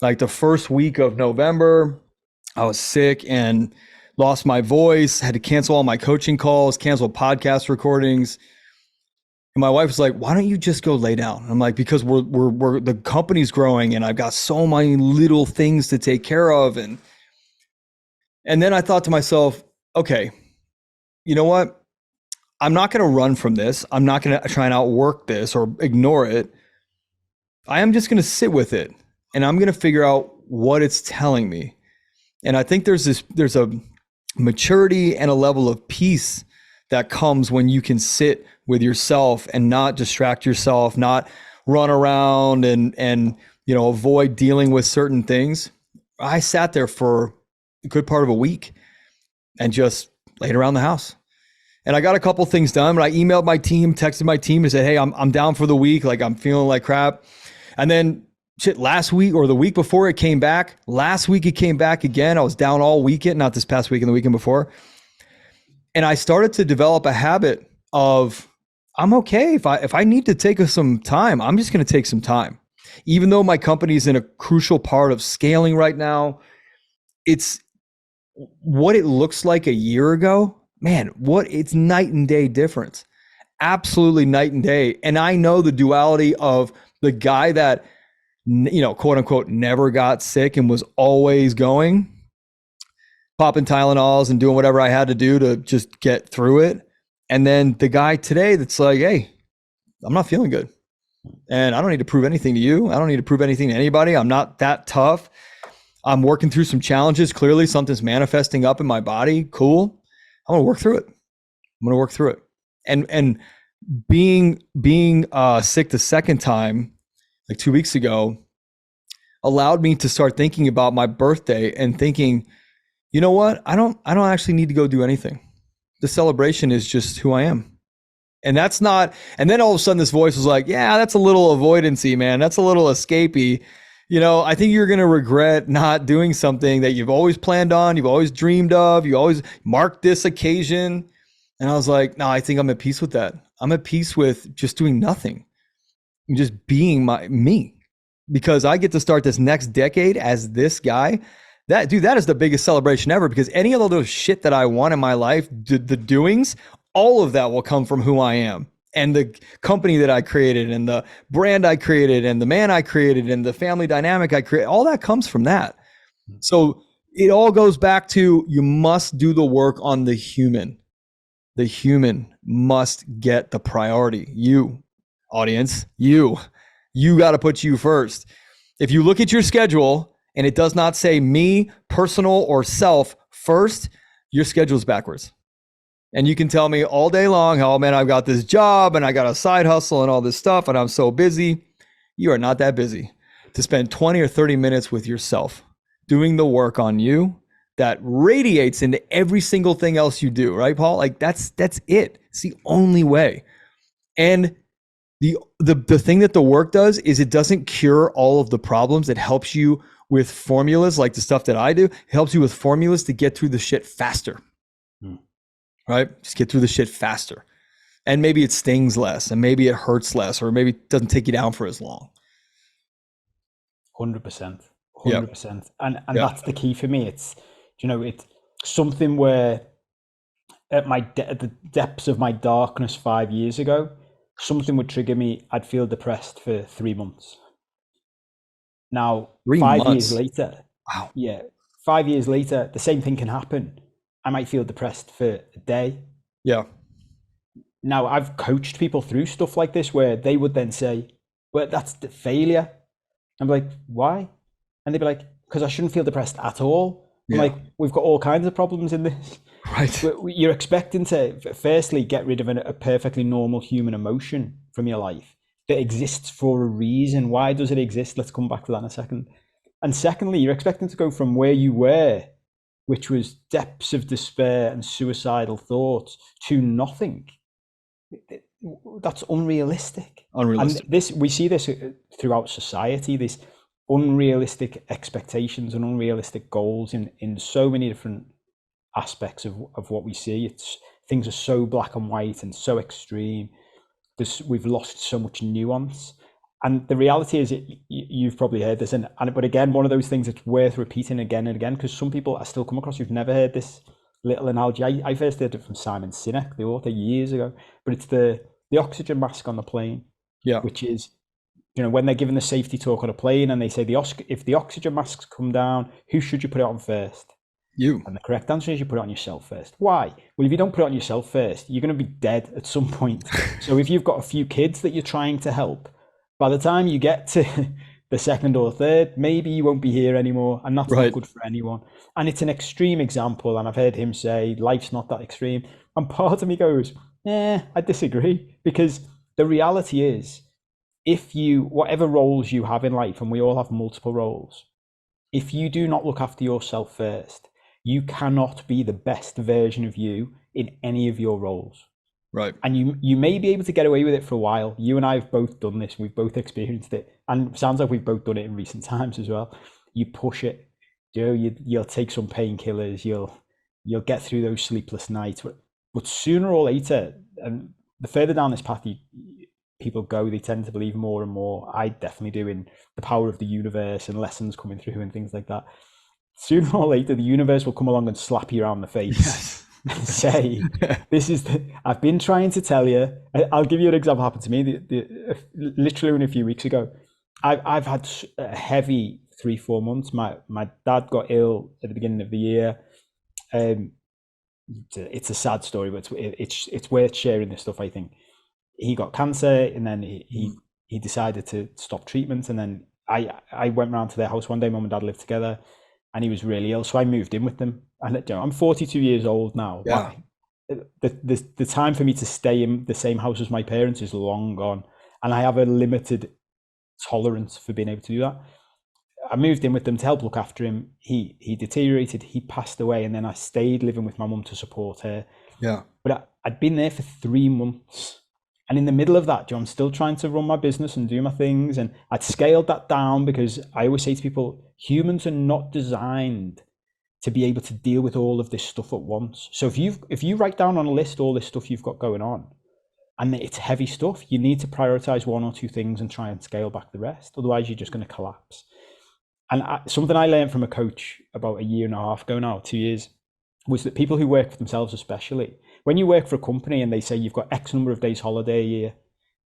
Like the first week of November, I was sick and lost my voice, had to cancel all my coaching calls, cancel podcast recordings. And my wife was like, "Why don't you just go lay down?" I'm like, "Because we're the company's growing and I've got so many little things to take care of." And then I thought to myself, okay, you know what? I'm not going to run from this. I'm not going to try and outwork this or ignore it. I am just going to sit with it and I'm going to figure out what it's telling me. And I think there's a maturity and a level of peace that comes when you can sit with yourself and not distract yourself, not run around and avoid dealing with certain things. I sat there for a good part of a week and just laid around the house. And I got a couple things done, but I emailed my team, texted my team and said, "Hey, I'm down for the week. Like I'm feeling like crap." And then last week or the week before it came back. Last week it came back again. I was down all weekend, not this past weekend, the weekend before. And I started to develop a habit of I'm okay if I need to take some time, I'm just going to take some time. Even though my company's in a crucial part of scaling right now, it's what it looks like a year ago. Man, it's night and day difference. Absolutely night and day. And I know the duality of the guy that, quote unquote, never got sick and was always going, popping Tylenols and doing whatever I had to do to just get through it. And then the guy today that's like, "Hey, I'm not feeling good. And I don't need to prove anything to you. I don't need to prove anything to anybody. I'm not that tough. I'm working through some challenges. Clearly something's manifesting up in my body. Cool. I'm going to work through it. I'm going to work through it." And being sick the second time, like 2 weeks ago, allowed me to start thinking about my birthday and thinking, you know what? I don't actually need to go do anything. The celebration is just who I am. And that's not, and then all of a sudden this voice was like, "Yeah, that's a little avoidancy, man. That's a little escapey. I think you're going to regret not doing something that you've always planned on, you've always dreamed of, you always marked this occasion." And I was like, "No, I think I'm at peace with that. I'm at peace with just doing nothing and just being me, because I get to start this next decade as this guy. That is the biggest celebration ever, because any of those shit that I want in my life, the doings, all of that will come from who I am and the company that I created and the brand I created and the man I created and the family dynamic I created. All that comes from that." So it all goes back to, you must do the work on the human. The human must get the priority. You, audience, you got to put you first. If you look at your schedule and it does not say me, personal, or self first, your schedule's backwards. And you can tell me all day long how, man, I've got this job and I got a side hustle and all this stuff and I'm so busy. You are not that busy to spend 20 or 30 minutes with yourself, doing the work on you that radiates into every single thing else you do, right, Paul? Like that's it. It's the only way. And the thing that the work does is it doesn't cure all of the problems. It helps you with formulas, like the stuff that I do. It helps you with formulas to get through the shit faster. Right? Just get through the shit faster. And maybe it stings less and maybe it hurts less, or maybe it doesn't take you down for as long. 100%. Yep. 100%. And that's the key for me. It's, it's something where at the depths of my darkness 5 years ago, something would trigger me. I'd feel depressed for 3 months. Now, 5 years later, wow. Yeah, 5 years later, the same thing can happen. I might feel depressed for a day. Yeah. Now, I've coached people through stuff like this where they would then say, "Well, that's the failure." I'm like, "Why?" And they'd be like, "Because I shouldn't feel depressed at all." I'm like, "We've got all kinds of problems in this." Right. You're expecting to, firstly, get rid of a perfectly normal human emotion from your life that exists for a reason. Why does it exist? Let's come back to that in a second. And secondly, you're expecting to go from where you were, which was depths of despair and suicidal thoughts, to nothing. That's unrealistic. And we see this throughout society, this unrealistic expectations and unrealistic goals in so many different aspects of what we see. Things are so black and white and so extreme. We've lost so much nuance. And the reality is, you've probably heard this, but again, one of those things that's worth repeating again and again, because some people I still come across who've never heard this little analogy. I first heard it from Simon Sinek, the author, years ago, but it's the oxygen mask on the plane, Yeah. which is, when they're giving the safety talk on a plane and they say if the oxygen masks come down, who should you put it on first? You. And the correct answer is you put it on yourself first. Why? Well, if you don't put it on yourself first, you're going to be dead at some point. So if you've got a few kids that you're trying to help, by the time you get to the second or third, maybe you won't be here anymore, and that's Right. not good for anyone. And it's an extreme example, and I've heard him say life's not that extreme. And part of me goes, I disagree, because the reality is, whatever roles you have in life, and we all have multiple roles, if you do not look after yourself first, you cannot be the best version of you in any of your roles. Right. And you may be able to get away with it for a while. You and I have both done this. We've both experienced it. And it sounds like we've both done it in recent times as well. You push it. You'll take some painkillers. You'll get through those sleepless nights. But sooner or later, and the further down this path people go, they tend to believe more and more. I definitely do, in the power of the universe and lessons coming through and things like that. Sooner or later, the universe will come along and slap you around the face. Yes. And say, I've been trying to tell you. I'll give you an example. Happened to me literally only a few weeks ago. I've had a heavy 3-4 months. My dad got ill at the beginning of the year. It's a sad story, but it's worth sharing this stuff, I think. He got cancer, and then he decided to stop treatment, and then I went round to their house one day. Mum and dad lived together, and he was really ill, so I moved in with them. And I'm 42 years old now. Yeah. The time for me to stay in the same house as my parents is long gone, and I have a limited tolerance for being able to do that. I moved in with them to help look after him. He deteriorated. He passed away, and then I stayed living with my mum to support her. Yeah. But I'd been there for 3 months. And in the middle of that, I'm still trying to run my business and do my things. And I'd scaled that down, because I always say to people, humans are not designed to be able to deal with all of this stuff at once. So if you write down on a list all this stuff you've got going on, and it's heavy stuff, you need to prioritize 1 or 2 things and try and scale back the rest. Otherwise, you're just going to collapse. And something I learned from a coach about 1.5 years ago now, 2 years, was that people who work for themselves, especially, when you work for a company and they say you've got X number of days holiday a year,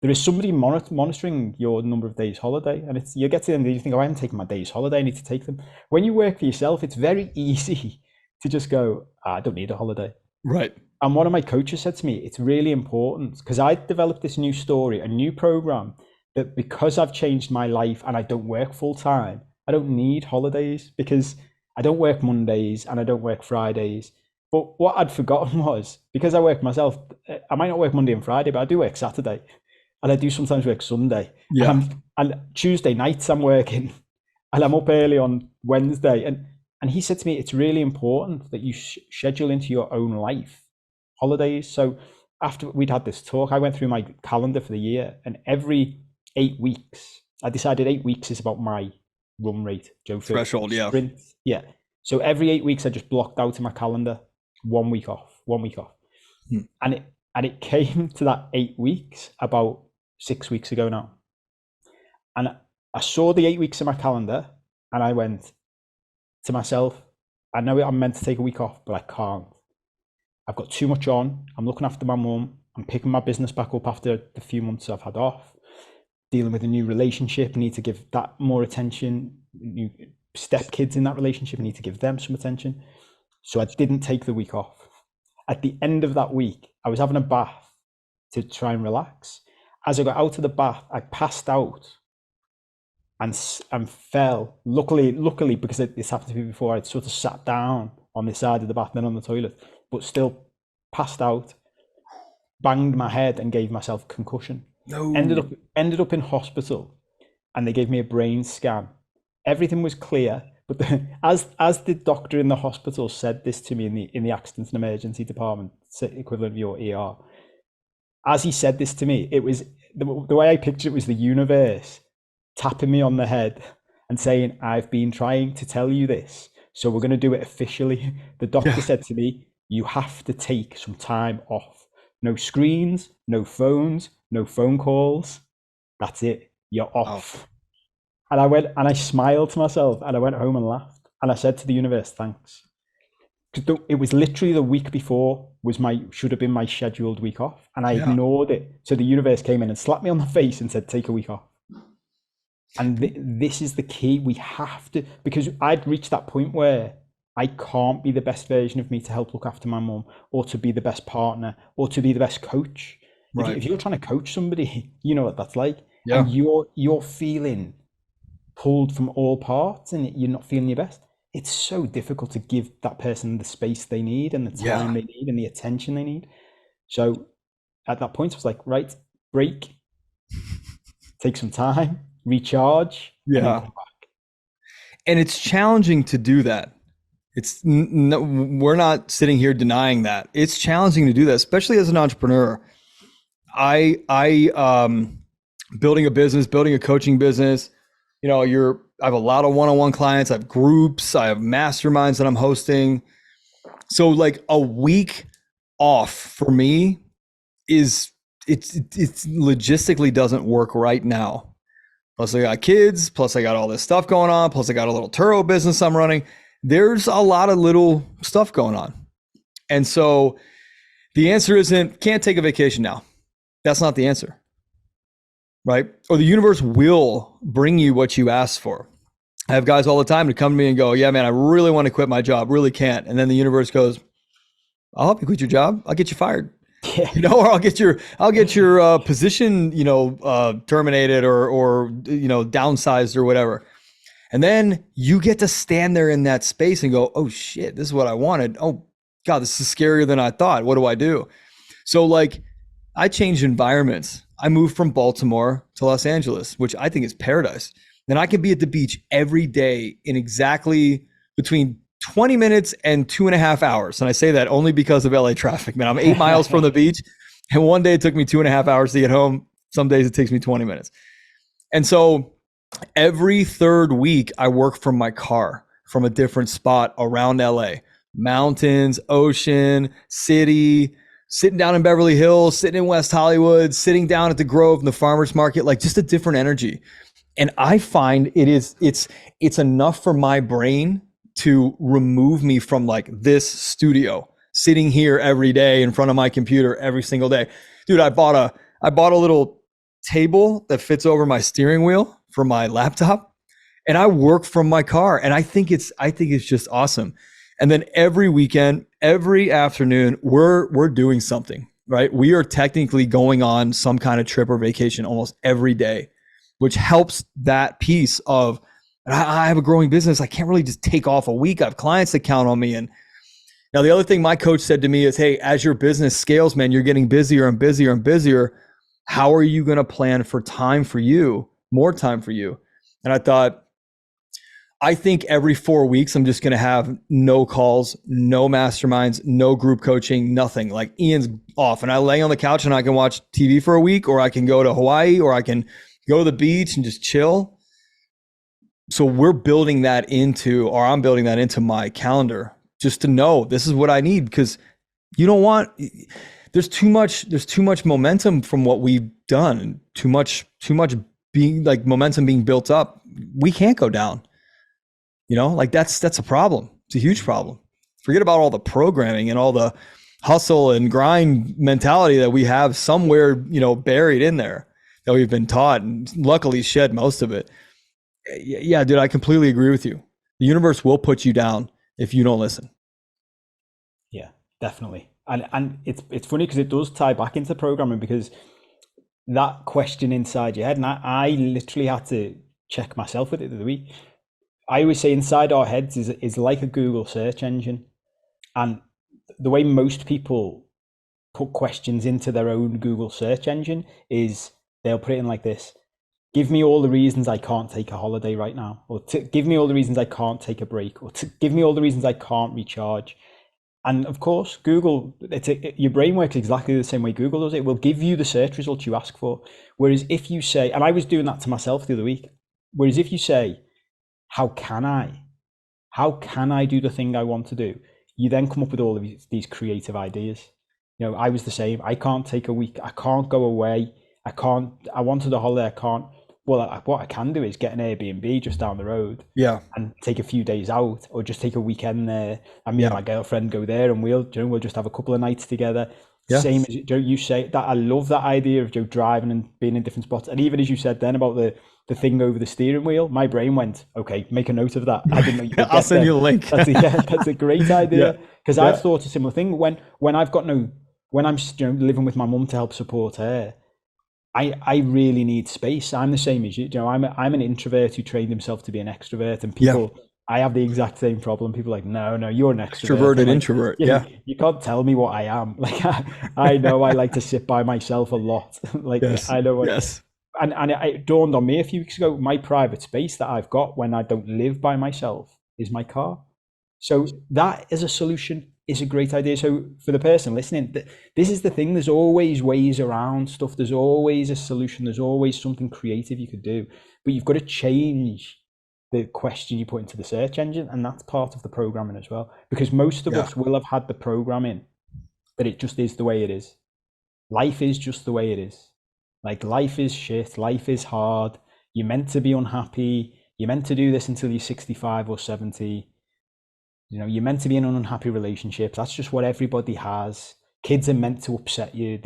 there is somebody monitoring your number of days holiday. And you get to the end and you think, I haven't taken my days holiday, I need to take them. When you work for yourself, it's very easy to just go, I don't need a holiday. Right. And one of my coaches said to me, it's really important, because I developed this new story, a new program, that because I've changed my life and I don't work full time, I don't need holidays, because I don't work Mondays and I don't work Fridays. But what I'd forgotten was, because I work myself, I might not work Monday and Friday, but I do work Saturday, and I do sometimes work Sunday. Yeah. And Tuesday nights I'm working, and I'm up early on Wednesday. And he said to me, it's really important that you schedule into your own life holidays. So after we'd had this talk, I went through my calendar for the year, and every 8 weeks, I decided 8 weeks is about my run rate. Threshold, yeah. Sprint. Yeah. So every 8 weeks, I just blocked out in my calendar 1 week off, 1 week off. And it came to that 8 weeks about 6 weeks ago now. And I saw the 8 weeks in my calendar, and I went to myself, I know I'm meant to take a week off, but I can't. I've got too much on. I'm looking after my mum. I'm picking my business back up after the few months I've had off. Dealing with a new relationship, I need to give that more attention. New stepkids in that relationship, I need to give them some attention. So I didn't take the week off. At the end of that week, I was having a bath to try and relax. As I got out of the bath, I passed out and fell. Luckily, because this happened to me before, I'd sort of sat down on the side of the bath, then on the toilet, but still passed out, banged my head and gave myself concussion. No. Ended up in hospital, and they gave me a brain scan. Everything was clear, but as the doctor in the hospital said this to me in the accident and emergency department, equivalent of your ER, as he said this to me, it was the way I pictured it was the universe tapping me on the head and saying, I've been trying to tell you this, so we're going to do it officially. The doctor said to me, you have to take some time off. No screens, no phones, no phone calls. That's it. you're Oh, off. And I went and I smiled to myself and I went home and laughed. And I said to the universe, thanks. Because it was literally the week before was should have been my scheduled week off. And I yeah. ignored it. So the universe came in and slapped me on the face and said, take a week off. And this is the key. We have to, because I'd reached that point where I can't be the best version of me to help look after my mum, or to be the best partner, or to be the best coach. Right. If you're trying to coach somebody, you know what that's like. Yeah. And you're feeling pulled from all parts and you're not feeling your best. It's so difficult to give that person the space they need and the time they need and the attention they need. So at that point, I was like, right, break, take some time, recharge. Yeah. And it's challenging to do that. It's no, we're not sitting here denying that. It's challenging to do that, especially as an entrepreneur. I building a business, building a coaching business, you know, I have a lot of one-on-one clients, I have groups, I have masterminds that I'm hosting. So like a week off for me it's logistically doesn't work right now. Plus I got kids, plus I got all this stuff going on, plus I got a little Turo business I'm running. There's a lot of little stuff going on. And so the answer isn't can't take a vacation now. That's not the answer. Right? Or the universe will bring you what you asked for. I have guys all the time to come to me and go, yeah, man, I really want to quit my job, really can't. And then the universe goes, I'll help you quit your job. I'll get you fired. Yeah. You know, or I'll get your position, terminated or downsized or whatever. And then you get to stand there in that space and go, oh shit, this is what I wanted. Oh God, this is scarier than I thought. What do I do? So like I changed environments. I moved from Baltimore to Los Angeles, which I think is paradise. Then I can be at the beach every day in exactly between 20 minutes and 2.5 hours. And I say that only because of LA traffic, man. I'm 8 miles from the beach. And one day it took me 2.5 hours to get home. Some days it takes me 20 minutes. And so every third week I work from my car from a different spot around LA, mountains, ocean, city, sitting down in Beverly Hills, sitting in West Hollywood, sitting down at the Grove and the farmer's market, like just a different energy. And I find it's enough for my brain to remove me from like this studio, sitting here every day in front of my computer every single day. Dude, I bought a little table that fits over my steering wheel for my laptop, and I work from my car. And I think it's just awesome. And then every weekend, every afternoon, we're doing something, right? We are technically going on some kind of trip or vacation almost every day, which helps that piece of, I have a growing business. I can't really just take off a week. I have clients that count on me. And now the other thing my coach said to me is, hey, as your business scales, man, you're getting busier and busier and busier. How are you going to plan for time for you, more time for you? And I thought, I think every 4 weeks, I'm just going to have no calls, no masterminds, no group coaching, nothing. Like Ian's off and I lay on the couch and I can watch TV for a week, or I can go to Hawaii, or I can go to the beach and just chill. So I'm building that into my calendar just to know this is what I need, because there's too much momentum from what we've done, too much being like momentum being built up. We can't go down. Like that's a problem. It's a huge problem. Forget about all the programming and all the hustle and grind mentality that we have somewhere, buried in there that we've been taught, and luckily shed most of it. Yeah, dude, I completely agree with you. The universe will put you down if you don't listen. Yeah, definitely. And it's funny because it does tie back into programming, because that question inside your head, and I literally had to check myself with it the other week. I always say inside our heads is like a Google search engine. And the way most people put questions into their own Google search engine is they'll put it in like this: give me all the reasons I can't take a holiday right now, or give me all the reasons I can't take a break, or give me all the reasons I can't recharge. And of course, Google, your brain works exactly the same way Google does. It will give you the search results you ask for. Whereas if you say, and I was doing that to myself the other week, whereas if you say, how can I do the thing I want to do? You then come up with all of these creative ideas. I was the same. I can't take a week. I can't go away. I wanted a holiday. I can't. well, what I can do is get an Airbnb just down the road Yeah. and take a few days out, or just take a weekend there, and me and Yeah. my girlfriend go there, and we'll just have a couple of nights together. Yeah. Same as you say that. I love that idea of driving and being in different spots. And even as you said then about the thing over the steering wheel, my brain went, okay, make a note of that. I didn't know you could I'll get send them. you a link. That's a great idea, because Yeah. I've thought a similar thing when I've got when I'm living with my mum to help support her. I really need space. I'm the same as you. I'm an introvert who trained himself to be an extrovert, and people, I have the exact same problem. People are like, no, you're an extrovert. Extroverted Like, introvert. Yeah. you can't tell me what I am. Like, I know I like to sit by myself a lot. Like, Yes. I know what. Yes. And it dawned on me a few weeks ago, my private space that I've got when I don't live by myself is my car. So that as a solution is a great idea. So for the person listening, this is the thing. There's always ways around stuff. There's always a solution. There's always something creative you could do. But you've got to change the question you put into the search engine. And that's part of the programming as well. Because most of us will have had the programming, but it just is the way it is. Life is just the way it is. Like, life is shit. Life is hard. You're meant to be unhappy. You're meant to do this until you're 65 or 70. You're meant to be in an unhappy relationship. That's just what everybody has. Kids are meant to upset you.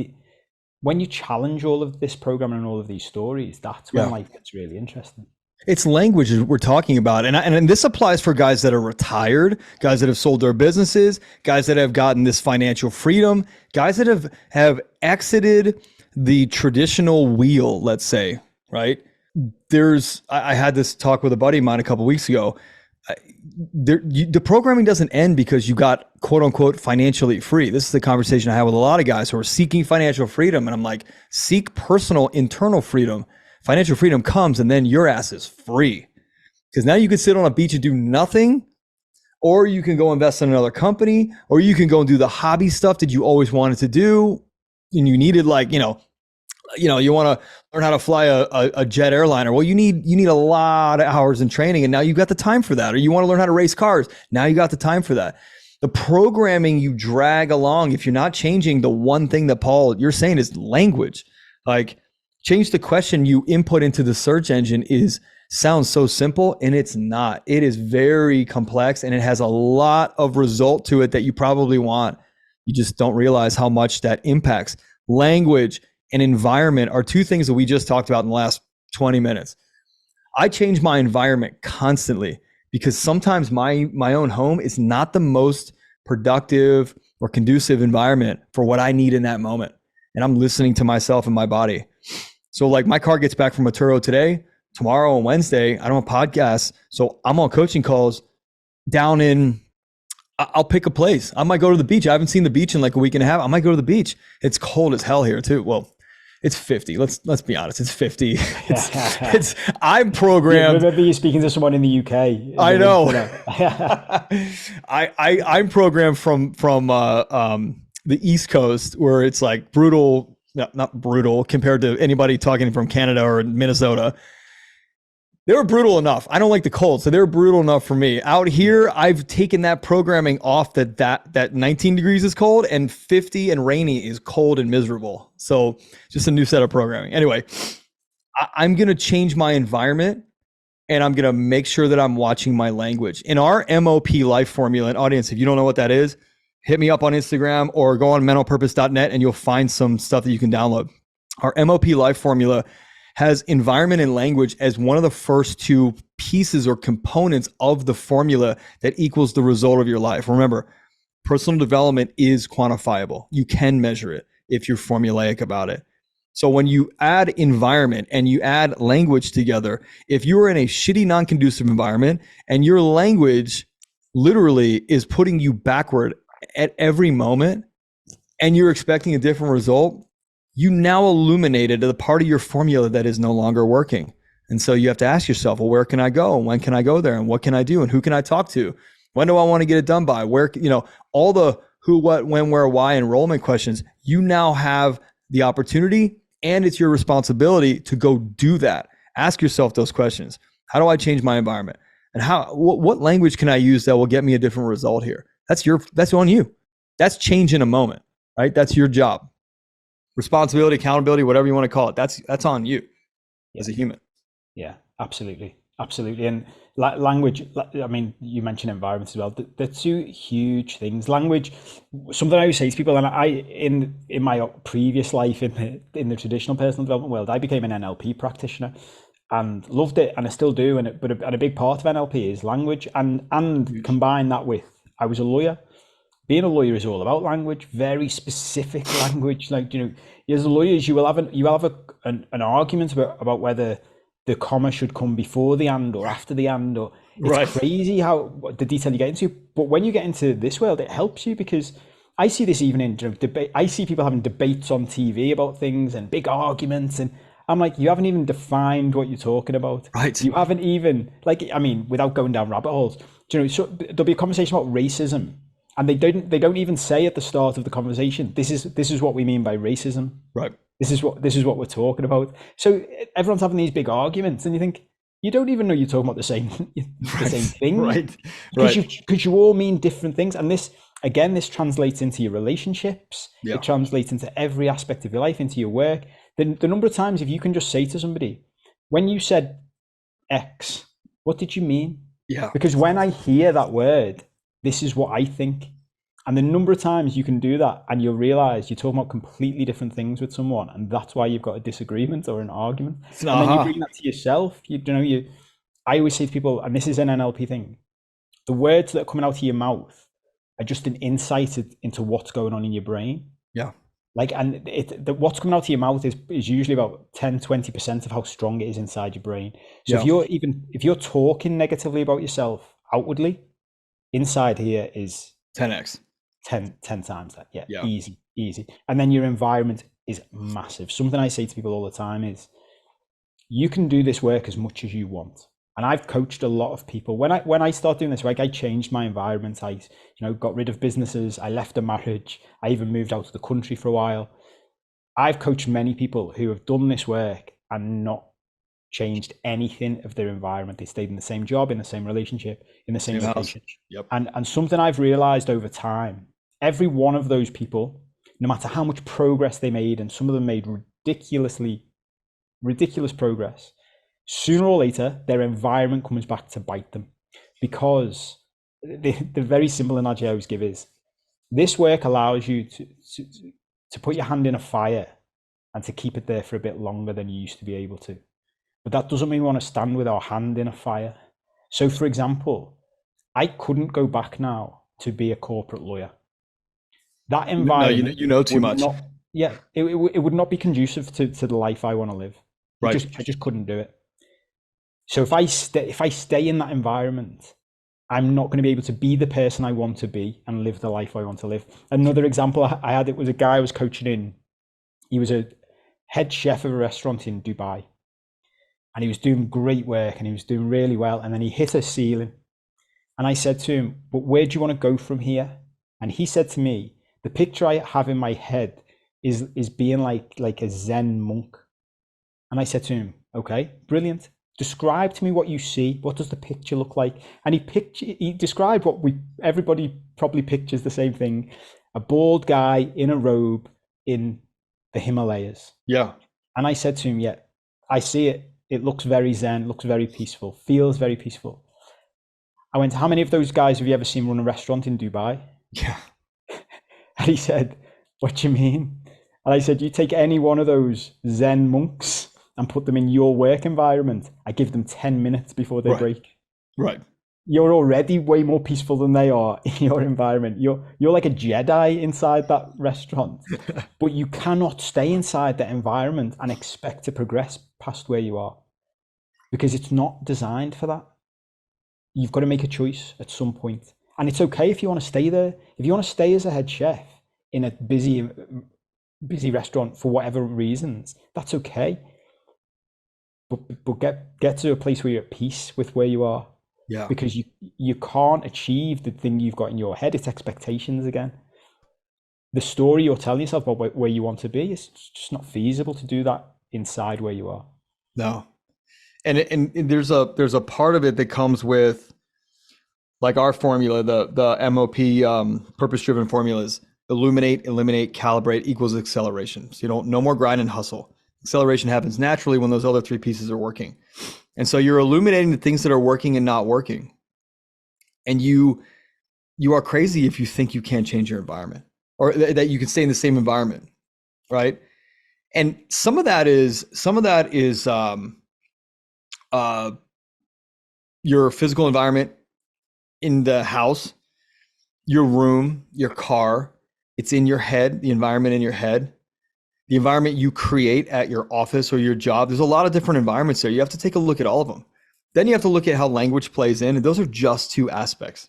When you challenge all of this programming and all of these stories, that's when life gets really interesting. It's language we're talking about. And this applies for guys that are retired, guys that have sold their businesses, guys that have gotten this financial freedom, guys that have exited the traditional wheel, let's say, right? I had this talk with a buddy of mine a couple of weeks ago. The programming doesn't end because you got quote unquote financially free. This is the conversation I have with a lot of guys who are seeking financial freedom. And I'm like, seek personal internal freedom. Financial freedom comes and then your ass is free. Because now you can sit on a beach and do nothing, or you can go invest in another company, or you can go and do the hobby stuff that you always wanted to do. And you needed, like, you want to learn how to fly a jet airliner. Well, you need a lot of hours in training, and now you've got the time for that. Or you want to learn how to race cars. Now you got the time for that. The programming you drag along, if you're not changing the one thing that Paul, you're saying, is language. Like, change the question you input into the search engine sounds so simple, and it's not. It is very complex, and it has a lot of result to it that you probably want. You just don't realize how much that impacts. Language and environment are two things that we just talked about in the last 20 minutes. I change my environment constantly because sometimes my own home is not the most productive or conducive environment for what I need in that moment. And I'm listening to myself and my body. So, like, my car gets back from Maturo today. Tomorrow on Wednesday, I don't have podcasts. So I'm on coaching calls down in, I'll pick a place. I might go to the beach. I haven't seen the beach in like a week and a half. I might go to the beach. It's cold as hell here too. Well, it's 50. Let's be honest. It's 50. I'm programmed. Remember you speaking to someone in the UK. I know. I'm programmed from the East Coast, where it's like brutal, not brutal compared to anybody talking from Canada or Minnesota. They were brutal enough. I don't like the cold, so they were brutal enough for me. Out here, I've taken that programming off that 19 degrees is cold and 50 and rainy is cold and miserable. So just a new set of programming. Anyway, I'm going to change my environment, and I'm going to make sure that I'm watching my language. In our MOP life formula, and audience, if you don't know what that is, hit me up on Instagram or go on mentalpurpose.net and you'll find some stuff that you can download. Our MOP life formula has environment and language as one of the first two pieces or components of the formula that equals the result of your life. Remember, personal development is quantifiable. You can measure it if you're formulaic about it. So when you add environment and you add language together, if you are in a shitty, non-conducive environment and your language literally is putting you backward at every moment and you're expecting a different result, you now illuminated the part of your formula that is no longer working. And so you have to ask yourself, well, where can I go? And when can I go there? And what can I do? And who can I talk to? When do I want to get it done by? Where, all the who, what, when, where, why enrollment questions, you now have the opportunity, and it's your responsibility to go do that. Ask yourself those questions. How do I change my environment? And what language can I use that will get me a different result here? That's on you. That's change in a moment, right? That's your job. Responsibility, accountability, whatever you want to call it. That's on you as a human. Yeah, absolutely. Absolutely. And language, I mean, you mentioned environments as well. They're two huge things. Language, something I always say to people, and in my previous life in the traditional personal development world, I became an NLP practitioner and loved it, and I still do. And a big part of NLP is language, and Huge. combine that with I was a lawyer. Being a lawyer is all about language, very specific language. Like, as lawyers, you will have an argument about whether the comma should come before the and or after the and, or it's Right. crazy how the detail you get into. But when you get into this world, it helps you, because I see this even in debate. I see people having debates on TV about things and big arguments, and I'm like, you haven't even defined what you're talking about. Right. You haven't even, like, I mean, without going down rabbit holes, so there'll be a conversation about racism, and they don't even say at the start of the conversation, this is what we mean by racism. Right. This is what we're talking about. So everyone's having these big arguments, and you think you don't even know you're talking about the same thing, Right. Because you all mean different things. And this translates into your relationships. Yeah. It translates into every aspect of your life, into your work. The number of times, if you can just say to somebody, when you said X, what did you mean? Yeah. Because when I hear that word, this is what I think. And the number of times you can do that, and you'll realize you're talking about completely different things with someone, and that's why you've got a disagreement or an argument. And then you bring that to yourself. I always say to people, and this is an NLP thing, the words that are coming out of your mouth are just an insight into what's going on in your brain. Yeah. Like, and what's coming out of your mouth is usually about 10-20% of how strong it is inside your brain. So if you're talking negatively about yourself outwardly, inside here is 10x. 10 times that. Yeah. Yeah. Easy. And then your environment is massive. Something I say to people all the time is, you can do this work as much as you want. And I've coached a lot of people. When I started doing this work, I changed my environment. I got rid of businesses. I left a marriage. I even moved out of the country for a while. I've coached many people who have done this work and not changed anything of their environment. They stayed in the same job, in the same relationship, in the same location. Yep. And something I've realized over time, every one of those people, no matter how much progress they made, and some of them made ridiculous progress, sooner or later, their environment comes back to bite them. Because the very simple analogy I always give is, this work allows you to put your hand in a fire and to keep it there for a bit longer than you used to be able to. But that doesn't mean we want to stand with our hand in a fire. So, for example, I couldn't go back now to be a corporate lawyer. That environment, no, you know too much. It would not be conducive to the life I want to live. I just couldn't do it. So if I stay in that environment, I'm not going to be able to be the person I want to be and live the life I want to live. Another example I had, it was a guy I was coaching in. He was a head chef of a restaurant in Dubai, and he was doing great work and he was doing really well. And then he hit a ceiling. And I said to him, but where do you want to go from here? And he said to me, the picture I have in my head is being like a Zen monk. And I said to him, okay, brilliant. Describe to me what you see. What does the picture look like? And he described what everybody probably pictures the same thing: a bald guy in a robe in the Himalayas. Yeah. And I said to him, yeah, I see it. It looks very Zen, looks very peaceful, feels very peaceful. I went, how many of those guys have you ever seen run a restaurant in Dubai? Yeah. And he said, what do you mean? And I said, you take any one of those Zen monks and put them in your work environment, I give them 10 minutes before they break. Right. You're already way more peaceful than they are in your environment. You're like a Jedi inside that restaurant, but you cannot stay inside that environment and expect to progress past where you are, because it's not designed for that. You've got to make a choice at some point. And it's okay if you want to stay there. If you want to stay as a head chef in a busy restaurant for whatever reasons, that's okay. But get to a place where you're at peace with where you are. Yeah. Because you can't achieve the thing you've got in your head. It's expectations again. The story you're telling yourself about where you want to be, it's just not feasible to do that inside where you are. No. And there's a part of it that comes with, like, our formula, the MOP, purpose-driven formulas: illuminate, eliminate, calibrate equals acceleration. So no more grind and hustle. Acceleration happens naturally when those other three pieces are working. And so you're illuminating the things that are working and not working. And you are crazy if you think you can't change your environment, or that you can stay in the same environment, right? And some of that is your physical environment in the house, your room, your car. It's in your head, the environment in your head, the environment you create at your office or your job. There's a lot of different environments there. You have to take a look at all of them. Then you have to look at how language plays in, and those are just two aspects.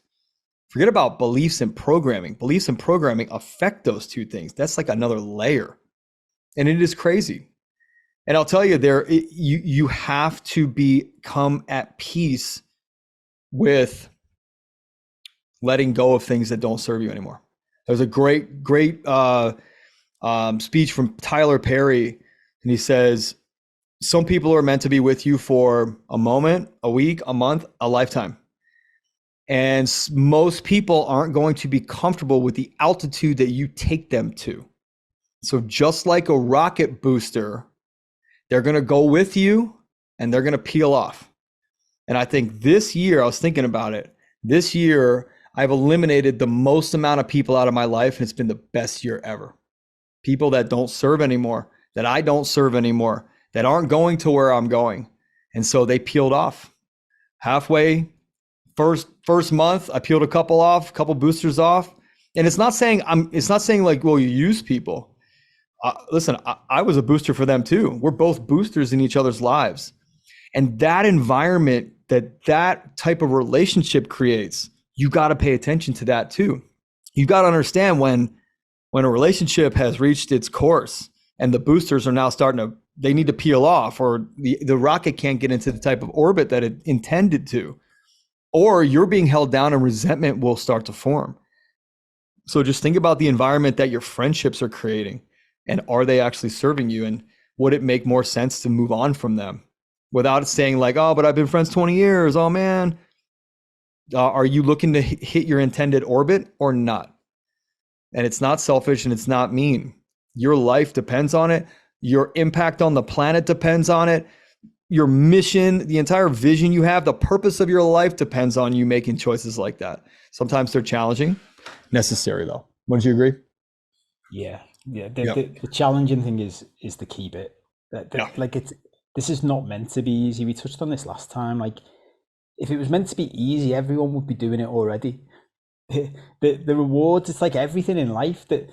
Forget about beliefs and programming. Beliefs and programming affect those two things. That's like another layer, and it is crazy. And I'll tell you, you have to become at peace with letting go of things that don't serve you anymore. There's a great speech from Tyler Perry, and he says, some people are meant to be with you for a moment, a week, a month, a lifetime. And most people aren't going to be comfortable with the altitude that you take them to. So just like a rocket booster, they're going to go with you and they're going to peel off. And I think this year, I was thinking about it, this year, I've eliminated the most amount of people out of my life, and it's been the best year ever. People that don't serve anymore, that I don't serve anymore, that aren't going to where I'm going. And so they peeled off. Halfway, first month, I peeled a couple boosters off. And it's not saying like, well, you use people. Listen, I was a booster for them too. We're both boosters in each other's lives. And that environment that type of relationship creates, you got to pay attention to that too. You got to understand when a relationship has reached its course and the boosters are now they need to peel off, or the rocket can't get into the type of orbit that it intended to, or you're being held down and resentment will start to form. So just think about the environment that your friendships are creating, and are they actually serving you? And would it make more sense to move on from them without saying like, oh, but I've been friends 20 years. Oh man. Are you looking to hit your intended orbit or not? And it's not selfish and it's not mean. Your life depends on it. Your impact on the planet depends on it. Your mission, the entire vision you have, the purpose of your life depends on you making choices like that. Sometimes they're challenging, necessary though. Wouldn't you agree? Yeah. The challenging thing is the key bit. Like this is not meant to be easy. We touched on this last time. Like, if it was meant to be easy, everyone would be doing it already. The rewards, it's like everything in life, that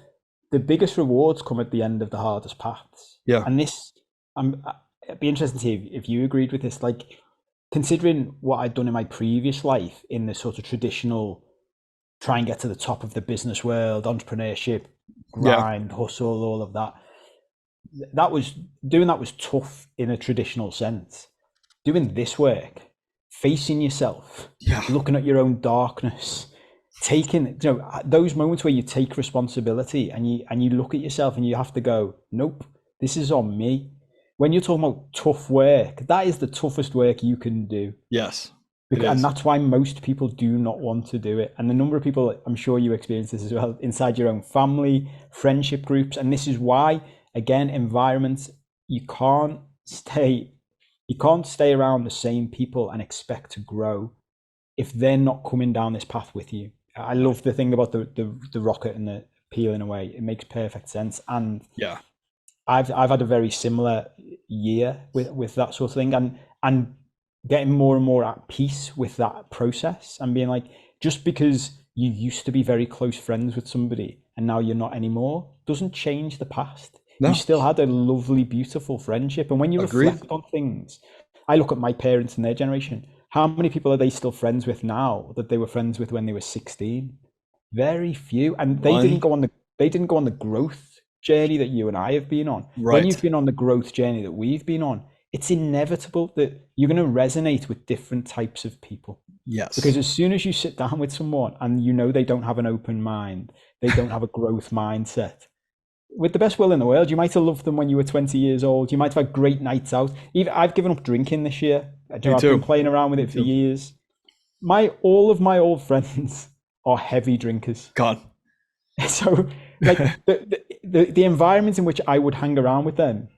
the biggest rewards come at the end of the hardest paths. Yeah. And this, it'd be interesting to see if you agreed with this. Like, considering what I'd done in my previous life in the sort of traditional try and get to the top of the business world, entrepreneurship, grind, hustle, all of that. That was tough in a traditional sense. Doing this work, facing yourself, looking at your own darkness, taking, those moments where you take responsibility and you look at yourself and you have to go, nope, this is on me. When you're talking about tough work, that is the toughest work you can do. Yes. And that's why most people do not want to do it. And the number of people, I'm sure you experience this as well, inside your own family, friendship groups. And this is why, again, environments, you can't stay around the same people and expect to grow if they're not coming down this path with you. I love the thing about the rocket and the peeling away. It makes perfect sense. And I've had a very similar year with that sort of thing, and getting more and more at peace with that process, and being like, just because you used to be very close friends with somebody and now you're not anymore doesn't change the past. No. You still had a lovely, beautiful friendship. And when you reflect on things, I look at my parents and their generation. How many people are they still friends with now that they were friends with when they were 16? Very few. And they didn't go on the growth journey that you and I have been on. Right. When you've been on the growth journey that we've been on, it's inevitable that you're going to resonate with different types of people. Yes. Because as soon as you sit down with someone and they don't have an open mind, they don't have a growth mindset, with the best will in the world, you might have loved them when you were 20 years old. You might have had great nights out. Even I've given up drinking this year. I've been playing around with it for years. All of my old friends are heavy drinkers. God. So like the environments in which I would hang around with them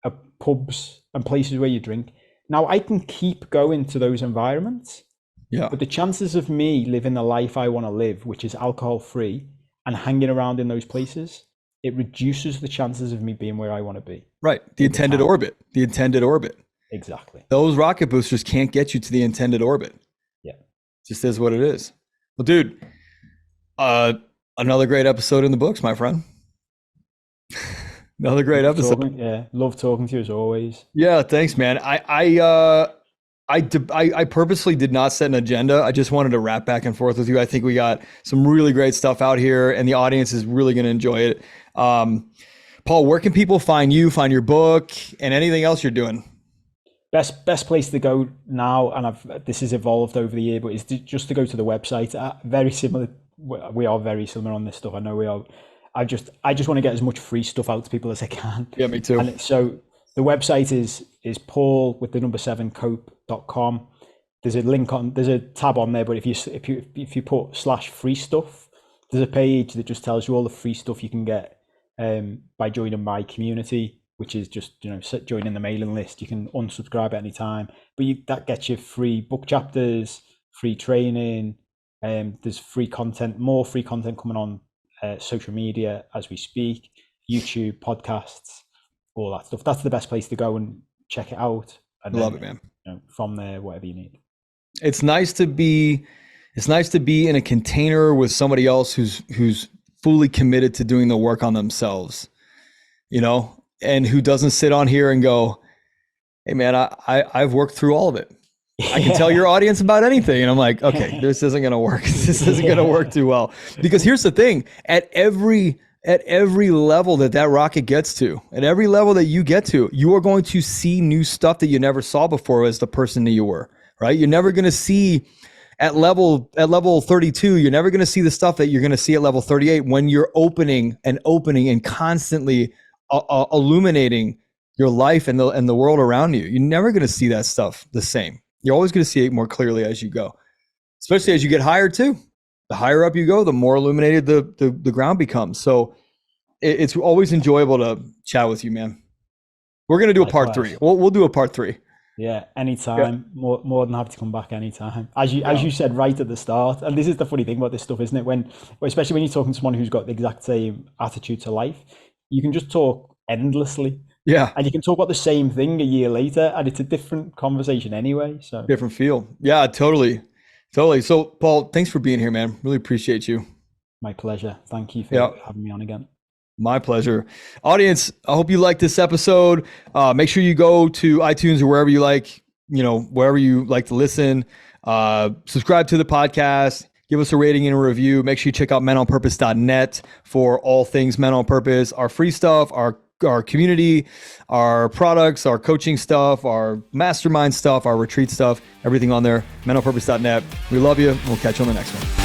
are pubs and places where you drink. Now I can keep going to those environments, Yeah. but the chances of me living the life I want to live, which is alcohol free and hanging around in those places, it reduces the chances of me being where I want to be. Right. The intended orbit. The intended orbit. Exactly. Those rocket boosters can't get you to the intended orbit. Yeah. Just is what it is. Well, dude, another great episode in the books, my friend. Another great episode. Love talking to you as always. Yeah, thanks, man. I purposely did not set an agenda. I just wanted to rap back and forth with you. I think we got some really great stuff out here, and the audience is really going to enjoy it. Paul, where can people find you, find your book, and anything else you're doing? Best place to go now, and this has evolved over the year, but is just to go to the website. Very similar. We are very similar on this stuff. I know we are. I just want to get as much free stuff out to people as I can. Yeah, me too. And so the website is Paul with the number 7cope.com. There's a tab on there, but if you put /free stuff, there's a page that just tells you all the free stuff you can get by joining my community, which is just joining the mailing list. You can unsubscribe at any time, but that gets you free book chapters, free training. There's free content, more free content coming on social media as we speak, YouTube, podcasts, all that stuff. That's the best place to go and check it out. And love it, man. From there, whatever you need. It's nice to be in a container with somebody else who's fully committed to doing the work on themselves, and who doesn't sit on here and go, hey man, I've worked through all of it. I can tell your audience about anything. And I'm like, okay, this isn't going to work. This isn't going to work too well. Because here's the thing, at every level that rocket gets to, at every level that you get to, you are going to see new stuff that you never saw before as the person that you were, right? You're never going to see at level 32, you're never going to see the stuff that you're going to see at level 38 when you're opening and constantly illuminating your life and the world around you. You're never going to see that stuff the same. You're always going to see it more clearly as you go, especially as you get higher too. The higher up you go, the more illuminated the ground becomes. So it's always enjoyable to chat with you, man. We're going to do a part 3. We'll do a part 3. Yeah, anytime. Yeah. More than happy to come back anytime. As you said right at the start, and this is the funny thing about this stuff, isn't it? Especially when you're talking to someone who's got the exact same attitude to life, you can just talk endlessly. Yeah. And you can talk about the same thing a year later, and it's a different conversation anyway. So different feel. Yeah, totally. So Paul, thanks for being here, man. Really appreciate you. My pleasure. Thank you for having me on again. My pleasure. Audience, I hope you liked this episode. Make sure you go to iTunes or wherever you like to listen. Subscribe to the podcast. Give us a rating and a review. Make sure you check out menonpurpose.net for all things Men on Purpose, our free stuff, our community, our products, our coaching stuff, our mastermind stuff, our retreat stuff, everything on there, menonpurpose.net. We love you. We'll catch you on the next one.